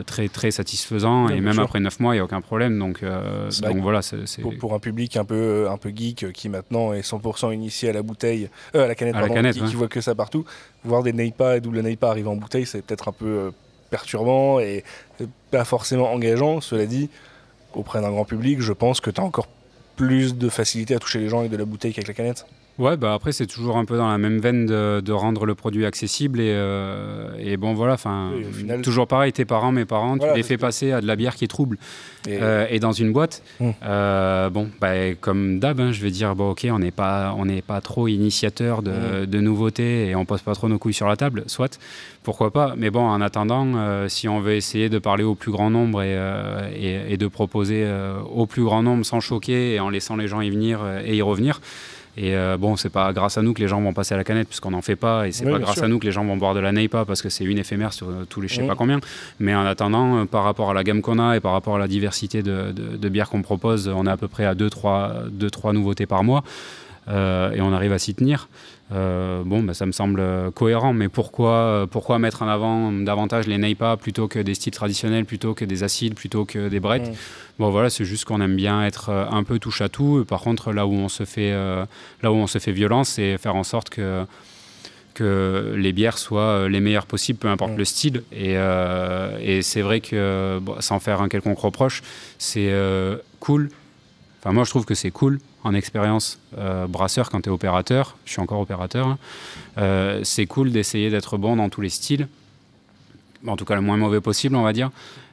très, très satisfaisant, et même après 9 mois, il n'y a aucun problème. Donc voilà, c'est...
Pour un public un peu geek qui maintenant est 100% initié à la bouteille, à la canette, qui voit que ça partout, voir des NEIPA et double NEIPA arriver en bouteille, c'est peut-être un peu perturbant et pas forcément engageant. Cela dit, auprès d'un grand public, je pense que tu as encore plus de facilité à toucher les gens avec de la bouteille qu'avec la canette.
Ouais, après c'est toujours un peu dans la même veine de rendre le produit accessible et bon voilà, au final, toujours pareil, tes parents, mes parents, tu les fais passer à de la bière qui est trouble et dans une boîte, comme d'hab, je vais dire ok, on n'est pas trop initiateur de nouveautés et on pose pas trop nos couilles sur la table, soit, pourquoi pas, mais en attendant, si on veut essayer de parler au plus grand nombre et de proposer au plus grand nombre sans choquer et en laissant les gens y venir et y revenir. Et c'est pas grâce à nous que les gens vont passer à la canette puisqu'on n'en fait pas, et c'est pas grâce à nous que les gens vont boire de la NEIPA parce que c'est une éphémère sur tous les je sais pas combien. Mais en attendant, par rapport à la gamme qu'on a et par rapport à la diversité de bières qu'on propose, on est à peu près à 2-3 nouveautés par mois. et on arrive à s'y tenir. Ça me semble cohérent, mais pourquoi mettre en avant davantage les NEIPA plutôt que des styles traditionnels, plutôt que des acides, plutôt que des brettes? Bon voilà, c'est juste qu'on aime bien être un peu touche à tout. Par contre, là où on se fait violence, c'est faire en sorte que les bières soient les meilleures possibles, peu importe le style. Et c'est vrai que, sans faire un quelconque reproche, c'est cool. Enfin, moi, je trouve que c'est cool en expérience brasseur quand tu es opérateur. Je suis encore opérateur. C'est cool d'essayer d'être bon dans tous les styles. En tout cas, le moins mauvais possible, on va dire.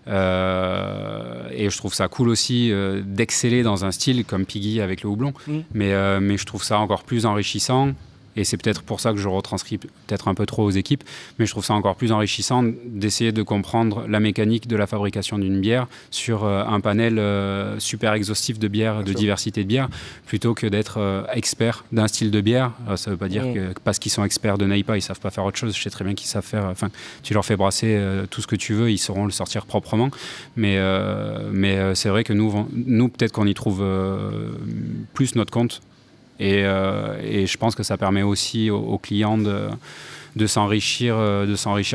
Et je trouve ça cool aussi d'exceller dans un style comme Piggy avec le houblon. Mais je trouve ça encore plus enrichissant. Et c'est peut-être pour ça que je retranscris peut-être un peu trop aux équipes, mais je trouve ça encore plus enrichissant d'essayer de comprendre la mécanique de la fabrication d'une bière sur un panel super exhaustif de bières, de diversité de bières, plutôt que d'être expert d'un style de bière. Ça ne veut pas dire que parce qu'ils sont experts de NEIPA, ils ne savent pas faire autre chose. Je sais très bien qu'ils savent faire. Enfin, tu leur fais brasser tout ce que tu veux, ils sauront le sortir proprement. Mais c'est vrai que nous peut-être qu'on y trouve plus notre compte. Et je pense que ça permet aussi aux clients de s'enrichir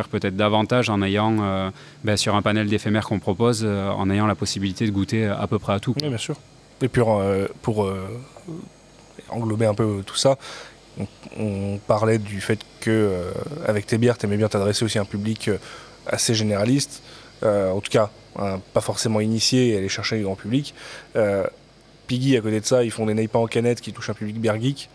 peut-être davantage en ayant, sur un panel d'éphémères qu'on propose, en ayant la possibilité de goûter à peu près à tout.
Oui, bien sûr. Et puis pour englober un peu tout ça, on parlait du fait que avec tes bières, tu aimais bien t'adresser aussi à un public assez généraliste, en tout cas pas forcément initié et aller chercher le grand public. Piggy, à côté de ça, ils font des NEIPA en canette qui touchent un public bière geek.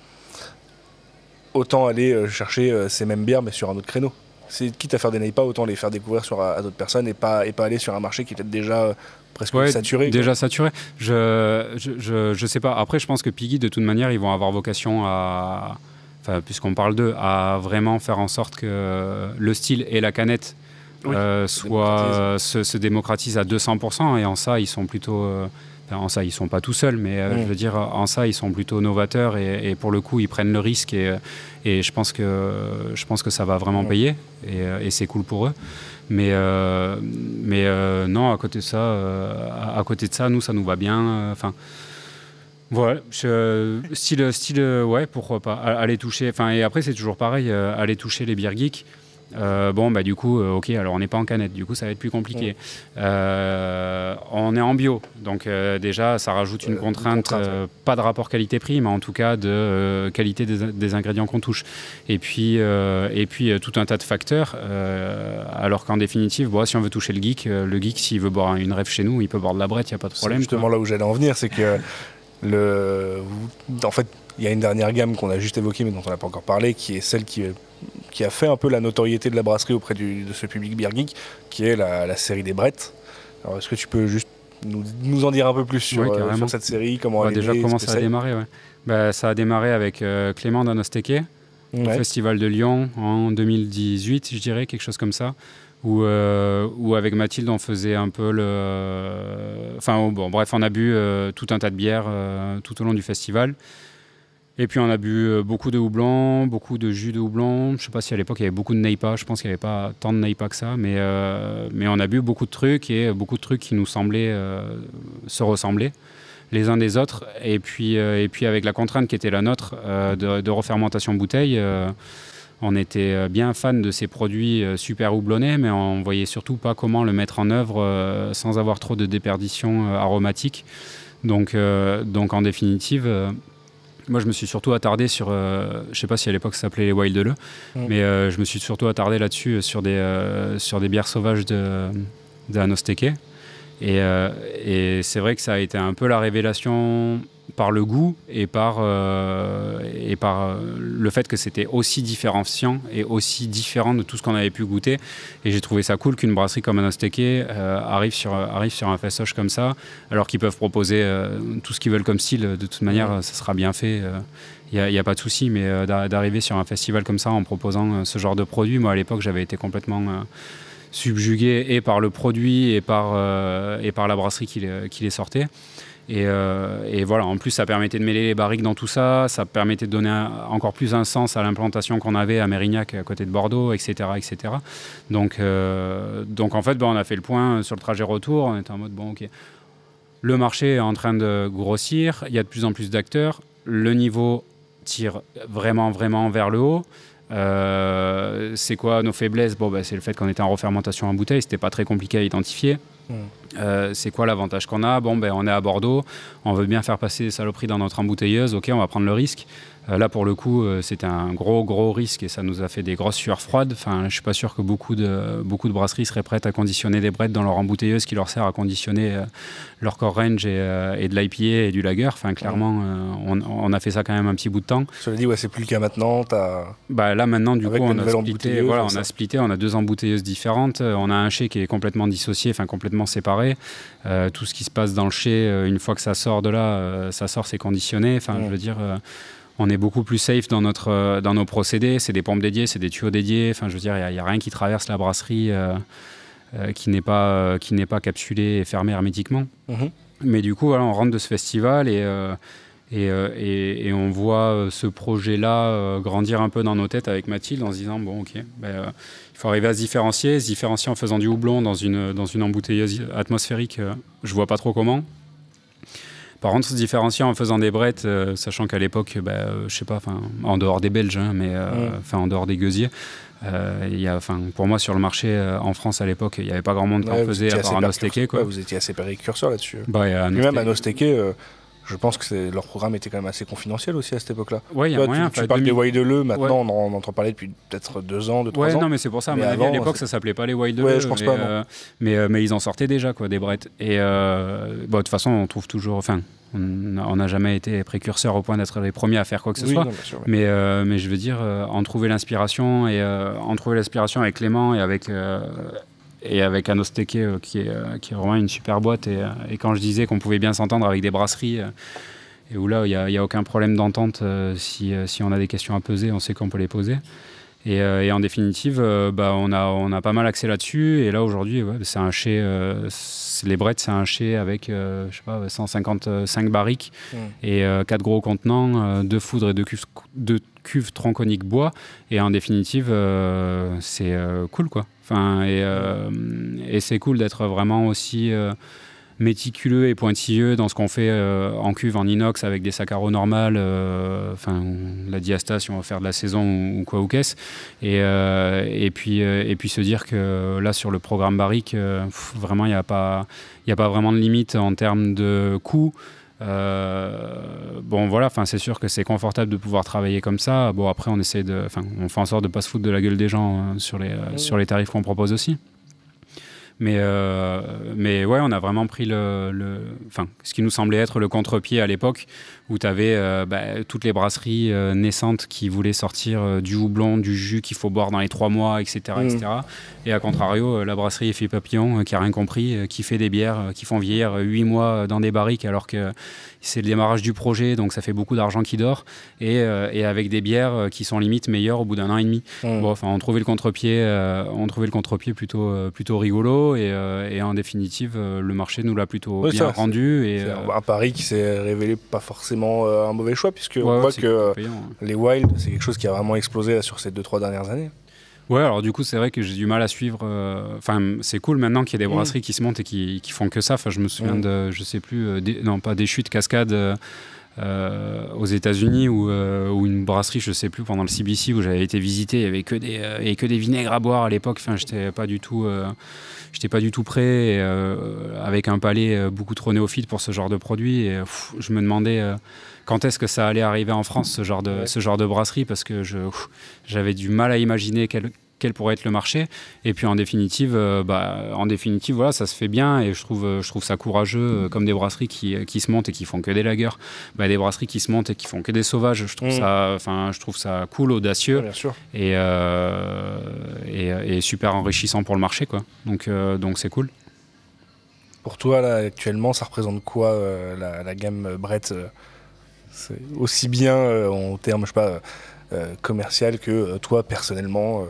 Autant aller chercher ces mêmes bières, mais sur un autre créneau. C'est quitte à faire des NEIPA, autant les faire découvrir à d'autres personnes et pas aller sur un marché qui est peut-être déjà presque saturé.
Déjà saturé. Je sais pas. Après, je pense que Piggy, de toute manière, ils vont avoir vocation à, puisqu'on parle d'eux, à vraiment faire en sorte que le style et la canette se démocratisent à 200%. Et en ça, ils sont plutôt... en ça, ils ne sont pas tout seuls, mais je veux dire, en ça, ils sont plutôt novateurs et pour le coup, ils prennent le risque et je pense que ça va vraiment payer et c'est cool pour eux. Mais non, à côté de ça, nous, ça nous va bien. Voilà, style, ouais, pourquoi pas. Aller toucher, et après, c'est toujours pareil, aller toucher les bières geeks. Du coup, ok, alors on n'est pas en canette, du coup ça va être plus compliqué. On est en bio, donc déjà ça rajoute une contrainte, pas de rapport qualité-prix, mais en tout cas de qualité des ingrédients qu'on touche. Et puis tout un tas de facteurs, alors qu'en définitive, si on veut toucher le geek s'il veut boire une rêve chez nous, il peut boire de la brette, il n'y a pas de problème.
C'est justement là où j'allais en venir, c'est que en fait, il y a une dernière gamme qu'on a juste évoquée, mais dont on n'a pas encore parlé, qui est celle qui a fait un peu la notoriété de la brasserie auprès de ce public beer geek, qui est la série des brettes. Alors, est-ce que tu peux juste nous en dire un peu plus sur cette série, comment elle est
déjà
née,
comment ça a démarré, ça a démarré avec Clément d'Anosteke, au Festival de Lyon en 2018, je dirais, quelque chose comme ça. Où avec Mathilde on faisait un peu on a bu tout un tas de bières tout au long du festival. Et puis on a bu beaucoup de houblon, beaucoup de jus de houblon. Je sais pas si à l'époque il y avait beaucoup de NEIPA, je pense qu'il n'y avait pas tant de NEIPA que ça, mais on a bu beaucoup de trucs qui nous semblaient se ressembler les uns des autres. Et puis avec la contrainte qui était la nôtre de refermentation bouteille, on était bien fan de ces produits super houblonnés, mais on voyait surtout pas comment le mettre en œuvre sans avoir trop de déperdition aromatique. Donc en définitive, moi je me suis surtout attardé sur, je sais pas si à l'époque ça s'appelait les Wild Le, mais je me suis surtout attardé là-dessus sur des bières sauvages d'Anosteke. Et c'est vrai que ça a été un peu la révélation par le goût et par le fait que c'était aussi différenciant et aussi différent de tout ce qu'on avait pu goûter. Et j'ai trouvé ça cool qu'une brasserie comme Anosteke arrive sur un festoche comme ça, alors qu'ils peuvent proposer tout ce qu'ils veulent comme style. De toute manière, ça sera bien fait. Il n'y a pas de souci, mais d'arriver sur un festival comme ça en proposant ce genre de produit, moi à l'époque j'avais été complètement subjugué et par le produit et par la brasserie qui les sortait. Et voilà, en plus ça permettait de mêler les barriques dans tout ça, ça permettait de donner encore plus un sens à l'implantation qu'on avait à Mérignac à côté de Bordeaux, etc. etc. Donc en fait, on a fait le point sur le trajet retour, on était en mode ok, le marché est en train de grossir, il y a de plus en plus d'acteurs, le niveau tire vraiment, vraiment vers le haut. C'est quoi nos faiblesses? C'est le fait qu'on était en refermentation en bouteille, c'était pas très compliqué à identifier. C'est quoi l'avantage qu'on a? On est à Bordeaux, on veut bien faire passer des saloperies dans notre embouteilleuse, ok, on va prendre le risque. Là, pour le coup, c'était un gros risque et ça nous a fait des grosses sueurs froides. Enfin, je suis pas sûr que beaucoup de brasseries seraient prêtes à conditionner des brettes dans leur embouteilleuse qui leur sert à conditionner leur core range et de l'IPA et du lager. Enfin, clairement, on a fait ça quand même un petit bout de temps.
Je te l'ai dit, c'est plus le cas maintenant.
Là, maintenant, du coup, on a splitté, on a 2 embouteilleuses différentes. On a un chai qui est complètement dissocié, enfin complètement séparé. Tout ce qui se passe dans le chai, une fois que ça sort de là, c'est conditionné. Enfin, je veux dire... on est beaucoup plus safe dans nos procédés. C'est des pompes dédiées, c'est des tuyaux dédiés. Enfin, je veux dire, il n'y a rien qui traverse la brasserie qui n'est pas capsulé et fermé hermétiquement. Mais du coup, voilà, on rentre de ce festival et on voit ce projet-là grandir un peu dans nos têtes avec Mathilde en se disant, il faut arriver à se différencier en faisant du houblon dans une embouteilleuse atmosphérique. Je vois pas trop comment. Par contre, se différencier en faisant des brettes, sachant qu'à l'époque, je sais pas, en dehors des Belges, en dehors des gueusiers, pour moi, sur le marché en France à l'époque, il n'y avait pas grand monde qui en faisait à part Anosteke.
Vous étiez assez précurseur là-dessus.
Même
Anosteke, je pense que leur programme était quand même assez confidentiel aussi à cette époque-là.
Oui, il y a moyen.
Tu parles des Wild, maintenant on entend parler depuis peut-être 2 ans, 3 ans.
Non, mais c'est pour ça. À l'époque, ça s'appelait pas les Wild.
Je pense pas.
Mais ils en sortaient déjà, des brettes. Et de toute façon, on trouve toujours. Enfin, on n'a jamais été précurseur au point d'être les premiers à faire quoi que ce soit.
Non, bien sûr,
mais je veux dire, en trouver l'inspiration avec Clément et avec Anosteke qui est vraiment une super boîte et quand je disais qu'on pouvait bien s'entendre avec des brasseries et où là il n'y a aucun problème d'entente si on a des questions à peser, on sait qu'on peut les poser et en définitive on a pas mal axé là-dessus et là aujourd'hui c'est un chai les brettes c'est un chai avec je sais pas 155 barriques et 4 gros contenants, 2 foudres et 2 cuves tronconiques bois et en définitive c'est cool quoi. Et c'est cool d'être vraiment aussi méticuleux et pointilleux dans ce qu'on fait en cuve en inox avec des saccharos normales, la diastase si on va faire de la saison ou quoi ou qu'est-ce. Et puis se dire que là sur le programme barrique, vraiment il n'y a pas vraiment de limite en termes de coût. C'est sûr que c'est confortable de pouvoir travailler comme ça. Après on fait en sorte de pas se foutre de la gueule des gens sur les tarifs qu'on propose aussi. Mais on a vraiment pris ce qui nous semblait être le contre-pied à l'époque où tu avais toutes les brasseries naissantes qui voulaient sortir du houblon, du jus qu'il faut boire dans les 3 mois, etc. Et à contrario, la brasserie Effet Papillon qui n'a rien compris, qui fait des bières qui font vieillir 8 mois dans des barriques alors que c'est le démarrage du projet, donc ça fait beaucoup d'argent qui dort et avec des bières qui sont limite meilleures au bout d'1 an et demi. On trouvait le contre-pied plutôt rigolo et en définitive le marché nous l'a plutôt bien rendu.
C'est un pari qui s'est révélé pas forcément un mauvais choix puisque on voit que les Wild c'est quelque chose qui a vraiment explosé là, sur ces 2-3 dernières années.
Ouais, alors du coup, c'est vrai que j'ai du mal à suivre. C'est cool maintenant qu'il y ait des brasseries qui se montent et qui font que ça. Je me souviens de, je sais plus, pas des chutes cascades aux États-Unis ou une brasserie, je sais plus, pendant le CBC où j'avais été visité, il y avait que des vinaigres à boire à l'époque. J'étais pas du tout prêt avec un palais beaucoup trop néophyte pour ce genre de produit. Et je me demandais quand est-ce que ça allait arriver en France, ce genre de brasserie, parce que j'avais du mal à imaginer quel pourrait être le marché. Et puis en définitive, voilà, ça se fait bien et je trouve ça courageux comme des brasseries qui se montent et qui font que des lagers. Des brasseries qui se montent et qui font que des sauvages. Je trouve ça cool, audacieux et super enrichissant pour le marché, quoi. Donc c'est cool.
Pour toi, là, actuellement, ça représente quoi la gamme Brett c'est aussi bien en termes, je sais pas, commercial que toi personnellement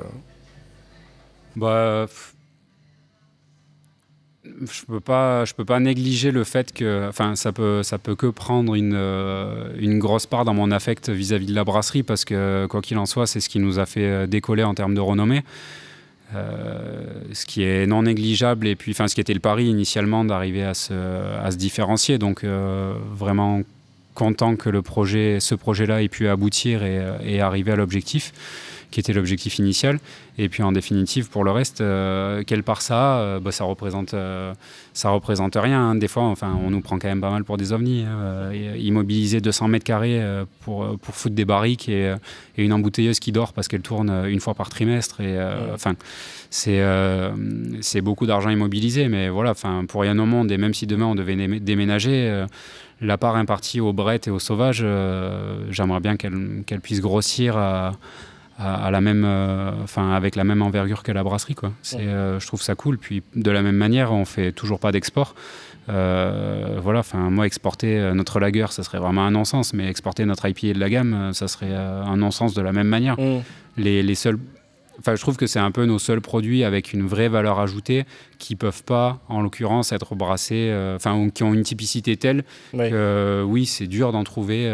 je peux pas négliger le fait que ça peut que prendre une grosse part dans mon affect vis-à-vis de la brasserie parce que quoi qu'il en soit, c'est ce qui nous a fait décoller en termes de renommée. Ce qui est non négligeable et puis ce qui était le pari initialement d'arriver à se différencier, donc vraiment content que ce projet-là ait pu aboutir et arriver à l'objectif, qui était l'objectif initial. Et puis en définitive, pour le reste, quelle part ça a, ça représente rien. Hein. Des fois, enfin, on nous prend quand même pas mal pour des ovnis. Immobiliser 200 mètres carrés pour foutre des barriques et une embouteilleuse qui dort parce qu'elle tourne une fois par trimestre. Enfin, c'est beaucoup d'argent immobilisé, mais voilà, enfin, pour rien au monde. Et même si demain on devait déménager, la part impartie aux brettes et aux sauvages, j'aimerais bien qu'elle puisse grossir à la même, avec la même envergure que la brasserie, quoi. Je trouve ça cool. Puis de la même manière, on fait toujours pas d'export. Voilà, moi, exporter notre lager, ça serait vraiment un non-sens, mais exporter notre IPA de la gamme, ça serait un non-sens de la même manière. Les seuls... Enfin, je trouve que c'est un peu nos seuls produits avec une vraie valeur ajoutée qui peuvent pas, en l'occurrence, être brassés, ou qui ont une typicité telle que, oui, c'est dur d'en trouver.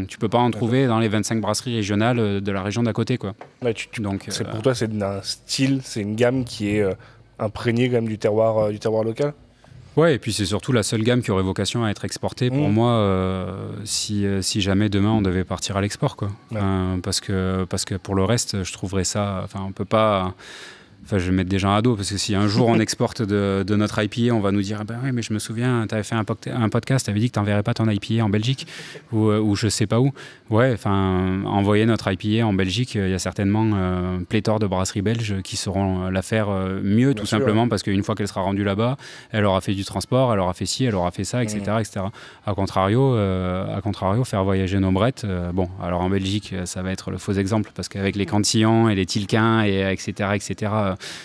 Tu peux pas en trouver dans les 25 brasseries régionales de la région d'à côté, quoi.
Ouais, donc, pour toi, c'est un style, c'est une gamme qui est imprégnée quand même du terroir local.
Ouais, et puis c'est surtout la seule gamme qui aurait vocation à être exportée pour moi si jamais demain on devait partir à l'export, quoi. Parce que pour le reste, je trouverais ça... on peut pas... Enfin, je vais mettre des gens à dos, parce que si un jour on exporte de notre IPA, on va nous dire oui, mais je me souviens, tu avais fait un podcast, tu avais dit que tu n'enverrais pas ton IPA en Belgique ou je sais pas où. Ouais, envoyer notre IPA en Belgique, il y a certainement pléthore de brasseries belges qui sauront la faire mieux, tout simplement, parce qu'une fois qu'elle sera rendue là-bas, elle aura fait du transport, elle aura fait ci, elle aura fait ça, etc. etc. A contrario, faire voyager nos brettes, alors en Belgique, ça va être le faux exemple, parce qu'avec les cantillons et les tilquins, etc.,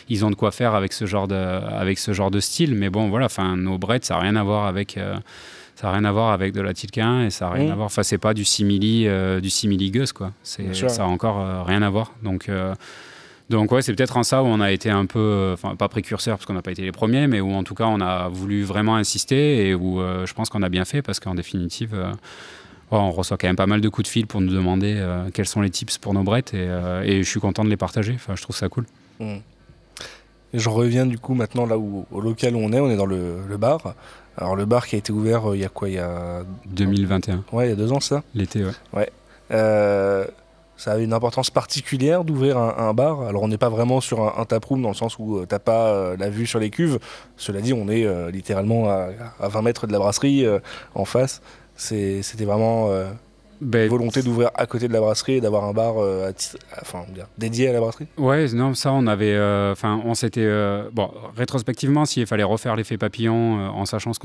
ils ont de quoi faire avec ce genre de style, mais bon, voilà, nos brettes, ça n'a rien à voir avec de la tilquin, et ça n'a rien à voir, c'est pas du simili gueuse, quoi. Ça a encore rien à voir, donc ouais, c'est peut-être en ça où on a été un peu, pas précurseur parce qu'on n'a pas été les premiers, mais où en tout cas on a voulu vraiment insister, et où je pense qu'on a bien fait, parce qu'en définitive on reçoit quand même pas mal de coups de fil pour nous demander quels sont les tips pour nos brettes, et je suis content de les partager, je trouve ça cool.
Et je reviens du coup maintenant là au local où on est dans le bar. Alors le bar qui a été ouvert il y a
2021.
Ouais, il y a 2 ans, ça.
L'été, ouais.
Ça avait une importance particulière d'ouvrir un bar. Alors on n'est pas vraiment sur un taproom dans le sens où t'as pas la vue sur les cuves. Cela dit, on est littéralement à 20 mètres de la brasserie en face. C'était vraiment volonté d'ouvrir à côté de la brasserie et d'avoir un bar dédié à la brasserie.
Ouais, non, ça on avait, on s'était, rétrospectivement, s'il fallait refaire l'effet papillon en sachant ce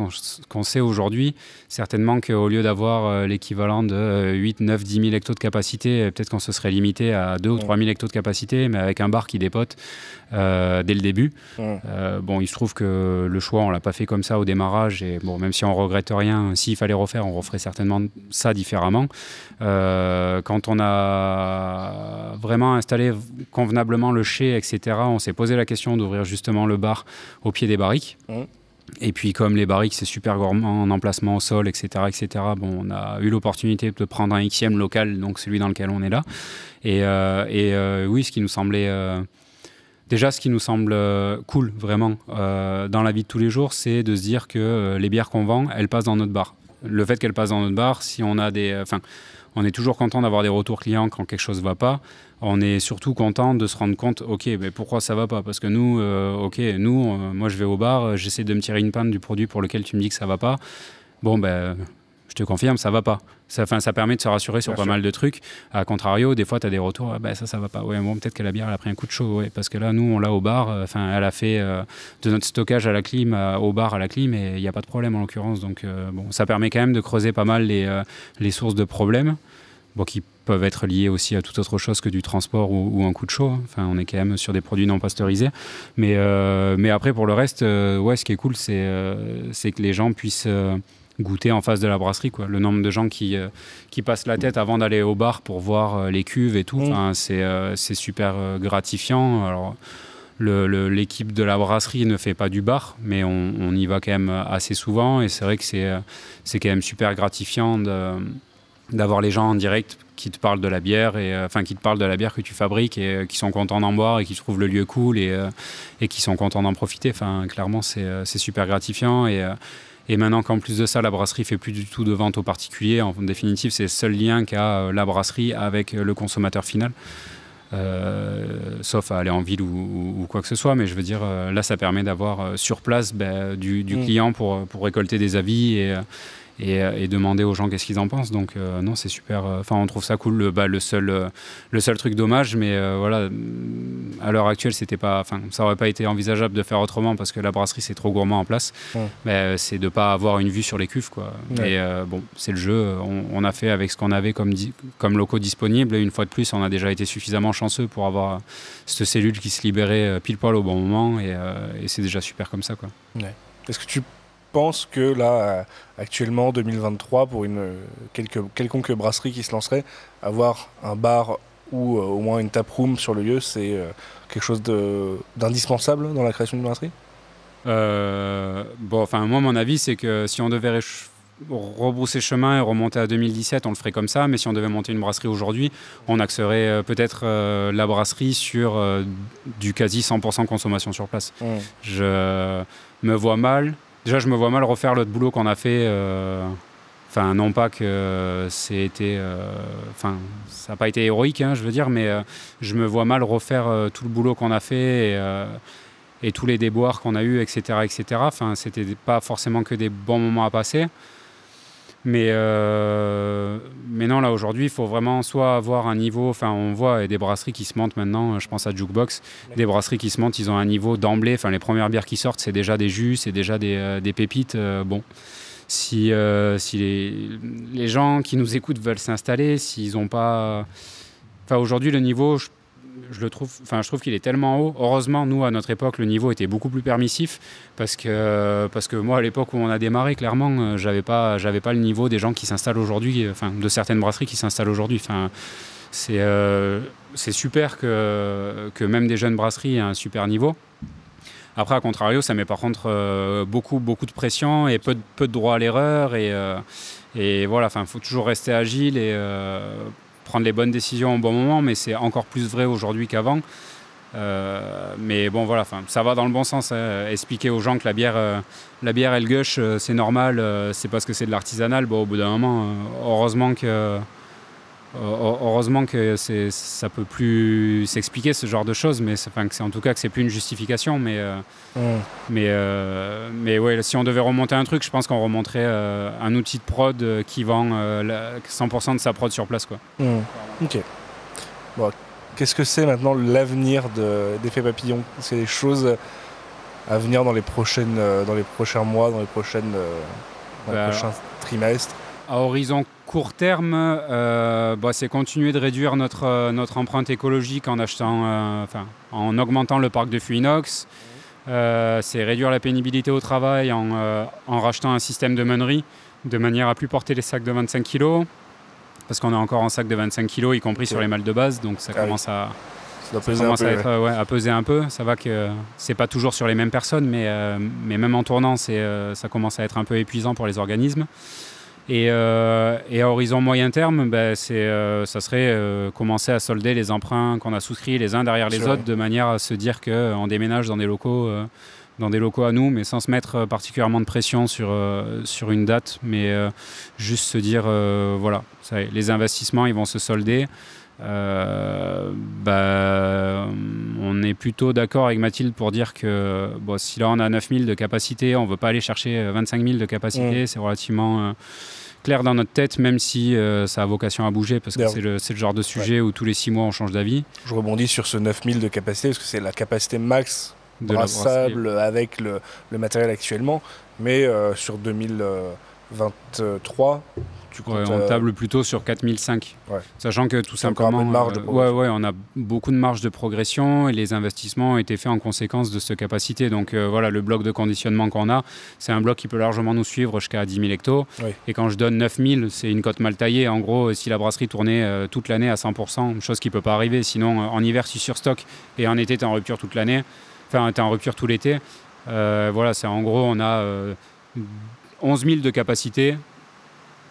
qu'on sait aujourd'hui, certainement qu'au lieu d'avoir l'équivalent de 8, 9, 10 000 hectos de capacité, peut-être qu'on se serait limité à 2 ou 3 000 hectos de capacité, mais avec un bar qui dépote dès le début. Il se trouve que le choix, on l'a pas fait comme ça au démarrage, et même si on regrette rien, s'il fallait refaire, on referait certainement ça différemment. Quand on a vraiment installé convenablement le chai, etc., on s'est posé la question d'ouvrir justement le bar au pied des barriques. Et puis comme les barriques, c'est super gourmand en emplacement au sol, etc., on a eu l'opportunité de prendre un Xème local, donc celui dans lequel on est là. Et oui, ce qui nous semblait... Déjà, ce qui nous semble cool, vraiment, dans la vie de tous les jours, c'est de se dire que les bières qu'on vend, elles passent dans notre bar. Le fait qu'elles passent dans notre bar, si on a on est toujours content d'avoir des retours clients quand quelque chose ne va pas. On est surtout content de se rendre compte, mais pourquoi ça ne va pas ? Parce que nous, moi je vais au bar, j'essaie de me tirer une panne du produit pour lequel tu me dis que ça ne va pas. Je te confirme, ça ne va pas. Ça permet de se rassurer sur pas mal de trucs. À contrario, des fois, tu as des retours, ça va pas. Ouais, peut-être que la bière, elle a pris un coup de chaud. Ouais, parce que là, nous, on l'a au bar. Elle a fait de notre stockage à la clim, au bar à la clim, et il n'y a pas de problème en l'occurrence. Donc, ça permet quand même de creuser pas mal les sources de problèmes, qui peuvent être liés aussi à toute autre chose que du transport ou un coup de chaud. On est quand même sur des produits non pasteurisés. Mais après, pour le reste, ce qui est cool, c'est que les gens puissent... goûter en face de la brasserie, quoi. Le nombre de gens qui passent la tête avant d'aller au bar pour voir les cuves et tout, c'est super gratifiant. Alors l'équipe de la brasserie ne fait pas du bar, mais on y va quand même assez souvent, et c'est vrai que c'est quand même super gratifiant d'avoir les gens en direct qui te parlent de la bière, qui te parlent de la bière que tu fabriques, et qui sont contents d'en boire et qui trouvent le lieu cool, et qui sont contents d'en profiter. Clairement, c'est super gratifiant, Et maintenant qu'en plus de ça, la brasserie fait plus du tout de vente aux particuliers, en définitive, c'est le seul lien qu'a la brasserie avec le consommateur final. Sauf à aller en ville ou quoi que ce soit, mais je veux dire, là, ça permet d'avoir sur place du client pour récolter des avis et demander aux gens qu'est-ce qu'ils en pensent. Donc non, c'est super. Enfin, on trouve ça cool. Le seul truc dommage, mais voilà, à l'heure actuelle, ça aurait pas été envisageable de faire autrement parce que la brasserie c'est trop gourmand en place. Mais c'est de pas avoir une vue sur les cuves, quoi. Mais bon, c'est le jeu. On a fait avec ce qu'on avait comme locaux disponibles. Une fois de plus, on a déjà été suffisamment chanceux pour avoir cette cellule qui se libérait pile poil au bon moment, et c'est déjà super comme ça, quoi.
Ouais. Est-ce que tu penses que là, actuellement, en 2023, pour quelconque brasserie qui se lancerait, avoir un bar ou au moins une taproom sur le lieu, c'est quelque chose d'indispensable dans la création d'une brasserie ?
Moi, mon avis, c'est que si on devait rebrousser chemin et remonter à 2017, on le ferait comme ça. Mais si on devait monter une brasserie aujourd'hui, on axerait peut-être la brasserie sur du quasi 100% consommation sur place. Je me vois mal refaire l'autre boulot qu'on a fait. Enfin, non pas que ça n'a pas été héroïque, hein, je veux dire, mais je me vois mal refaire tout le boulot qu'on a fait et tous les déboires qu'on a eus, etc., etc. Enfin, c'était pas forcément que des bons moments à passer. Mais non, là, aujourd'hui, il faut vraiment soit avoir un niveau... Enfin, on voit des brasseries qui se montent maintenant, je pense à Jukebox, des brasseries qui se montent, ils ont un niveau d'emblée. Enfin, les premières bières qui sortent, c'est déjà des jus, c'est déjà des pépites. Bon, si les gens qui nous écoutent veulent s'installer, s'ils n'ont pas... Enfin, aujourd'hui, le niveau... Je trouve qu'il est tellement haut. Heureusement, nous, à notre époque, le niveau était beaucoup plus permissif parce que moi, à l'époque où on a démarré, clairement, j'avais pas le niveau des gens qui s'installent aujourd'hui, de certaines brasseries qui s'installent aujourd'hui. C'est super que même des jeunes brasseries aient un super niveau. Après, à contrario, ça met par contre beaucoup de pression et peu de droit à l'erreur. Et voilà, il faut toujours rester agile et... prendre les bonnes décisions au bon moment, mais c'est encore plus vrai aujourd'hui qu'avant. Mais bon, voilà, ça va dans le bon sens. Expliquer aux gens que la bière elle gueuche, c'est normal, c'est parce que c'est de l'artisanal. Bon, au bout d'un moment, heureusement que ça peut plus s'expliquer ce genre de choses, mais en tout cas que c'est plus une justification. Mais ouais, si on devait remonter un truc, je pense qu'on remonterait un outil de prod qui vend 100% de sa prod sur place, quoi.
Ok. Bon, qu'est-ce que c'est maintenant l'avenir d'Effet Papillon ? C'est des choses à venir dans les prochains mois, dans les prochains trimestres ?
À horizon court terme, c'est continuer de réduire notre empreinte écologique en augmentant le parc de fûts inox. C'est réduire la pénibilité au travail en rachetant un système de meunerie de manière à plus porter les sacs de 25 kg. Parce qu'on est encore en sac de 25 kg, y compris sur les malles de base, donc ça commence à peser un peu. Ça va que c'est pas toujours sur les mêmes personnes, mais même en tournant, ça commence à être un peu épuisant pour les organismes. Et à horizon moyen terme, ça serait commencer à solder les emprunts qu'on a souscrits les uns derrière les autres, de manière à se dire qu'on déménage dans des locaux à nous, mais sans se mettre particulièrement de pression sur une date, mais juste se dire, voilà, les investissements, ils vont se solder. On est plutôt d'accord avec Mathilde pour dire que si là on a 9000 de capacité, on ne veut pas aller chercher 25 000 de capacité, c'est relativement clair dans notre tête, même si ça a vocation à bouger, parce que c'est le genre de sujet où tous les 6 mois on change d'avis.
Je rebondis sur ce 9000 de capacité, parce que c'est la capacité max brassable avec le matériel actuellement, mais sur 2023,
on table plutôt sur 4005, sachant que tout simplement, on a beaucoup de marge de progression et les investissements ont été faits en conséquence de cette capacité. Donc le bloc de conditionnement qu'on a, c'est un bloc qui peut largement nous suivre jusqu'à 10 000 hectos. Et quand je donne 9000, c'est une cote mal taillée. En gros, si la brasserie tournait toute l'année à 100%, chose qui ne peut pas arriver, sinon en hiver tu surstock et en été tu es en rupture toute l'année, tu es en rupture tout l'été. C'est en gros, on a 11 000 de capacité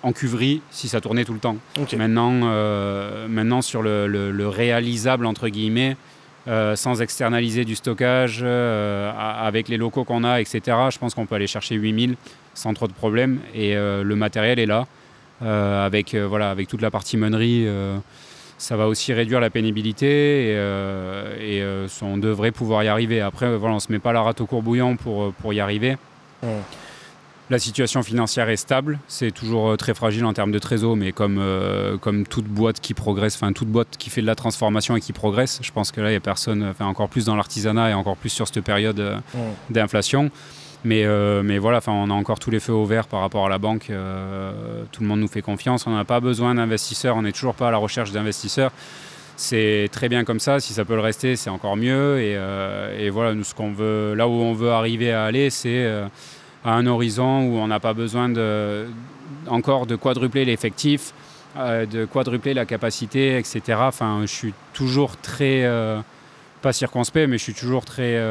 en cuverie si ça tournait tout le temps. Maintenant sur le réalisable entre guillemets, sans externaliser du stockage, avec les locaux qu'on a, etc. Je pense qu'on peut aller chercher 8000 sans trop de problèmes. Et le matériel est là, avec toute la partie meunerie. Ça va aussi réduire la pénibilité et on devrait pouvoir y arriver. Après, voilà, on ne se met pas la rate au courbouillon pour y arriver. La situation financière est stable, c'est toujours très fragile en termes de trésor, mais comme toute boîte qui progresse, enfin toute boîte qui fait de la transformation et qui progresse, je pense que là il n'y a personne, enfin encore plus dans l'artisanat et encore plus sur cette période d'inflation. Mais voilà, enfin on a encore tous les feux au vert par rapport à la banque. Tout le monde nous fait confiance, on n'a pas besoin d'investisseurs, on n'est toujours pas à la recherche d'investisseurs. C'est très bien comme ça, si ça peut le rester, c'est encore mieux. Et voilà, nous ce qu'on veut, là où on veut arriver à aller, c'est à un horizon où on n'a pas besoin encore de quadrupler l'effectif, de quadrupler la capacité, etc. Enfin, je suis toujours très, pas circonspect, mais je suis toujours très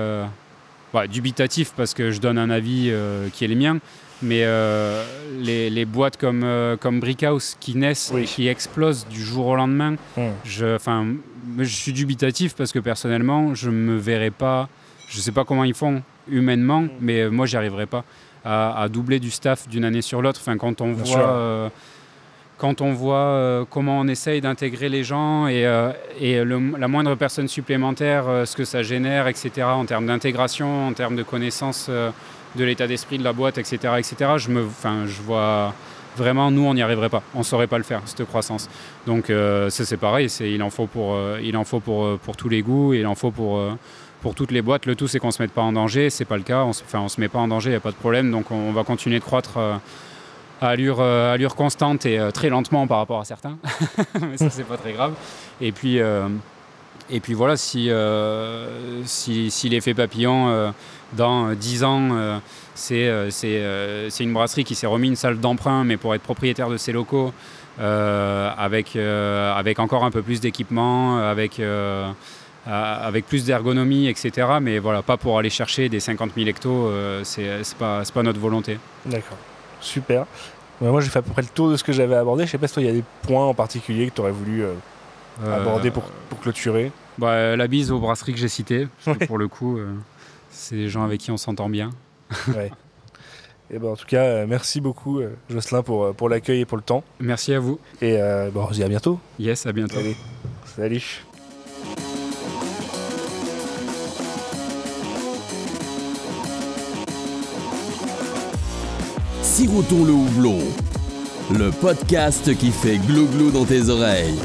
dubitatif parce que je donne un avis qui est le mien. Mais les boîtes comme Brickhouse qui naissent et qui explosent du jour au lendemain, je suis dubitatif parce que personnellement, je me verrais pas, je ne sais pas comment ils font humainement, mais moi j'y arriverai pas à doubler du staff d'une année sur l'autre. Enfin, quand on voit comment on essaye d'intégrer les gens et la moindre personne supplémentaire, ce que ça génère, etc., en termes d'intégration, en termes de connaissance de l'état d'esprit de la boîte, etc., je vois vraiment, nous on n'y arriverait pas, on ne saurait pas le faire, cette croissance. Donc ça c'est pareil, il en faut pour tous les goûts, il en faut pour toutes les boîtes. Le tout, c'est qu'on ne se mette pas en danger. Ce n'est pas le cas. On ne se met pas en danger, il n'y a pas de problème. Donc, on va continuer de croître à allure constante et très lentement par rapport à certains. Mais ça, ce n'est pas très grave. Et puis voilà, si l'effet papillon, dans 10 ans, c'est une brasserie qui s'est remis une salle d'emprunt, mais pour être propriétaire de ses locaux, avec encore un peu plus d'équipement, avec plus d'ergonomie, etc. Mais voilà, pas pour aller chercher des 50 000 hectos, c'est pas notre volonté.
D'accord, super. Moi, j'ai fait à peu près le tour de ce que j'avais abordé. Je sais pas si toi, il y a des points en particulier que tu aurais voulu aborder pour clôturer.
La bise aux brasseries que j'ai citées, parce que pour le coup, c'est des gens avec qui on s'entend bien.
Ouais. Et en tout cas, merci beaucoup, Jocelyn, pour l'accueil et pour le temps.
Merci à vous.
Et on se dit à bientôt.
Yes, à bientôt.
Allez. Salut.
Sirotons le houblon, le podcast qui fait glou-glou dans tes oreilles.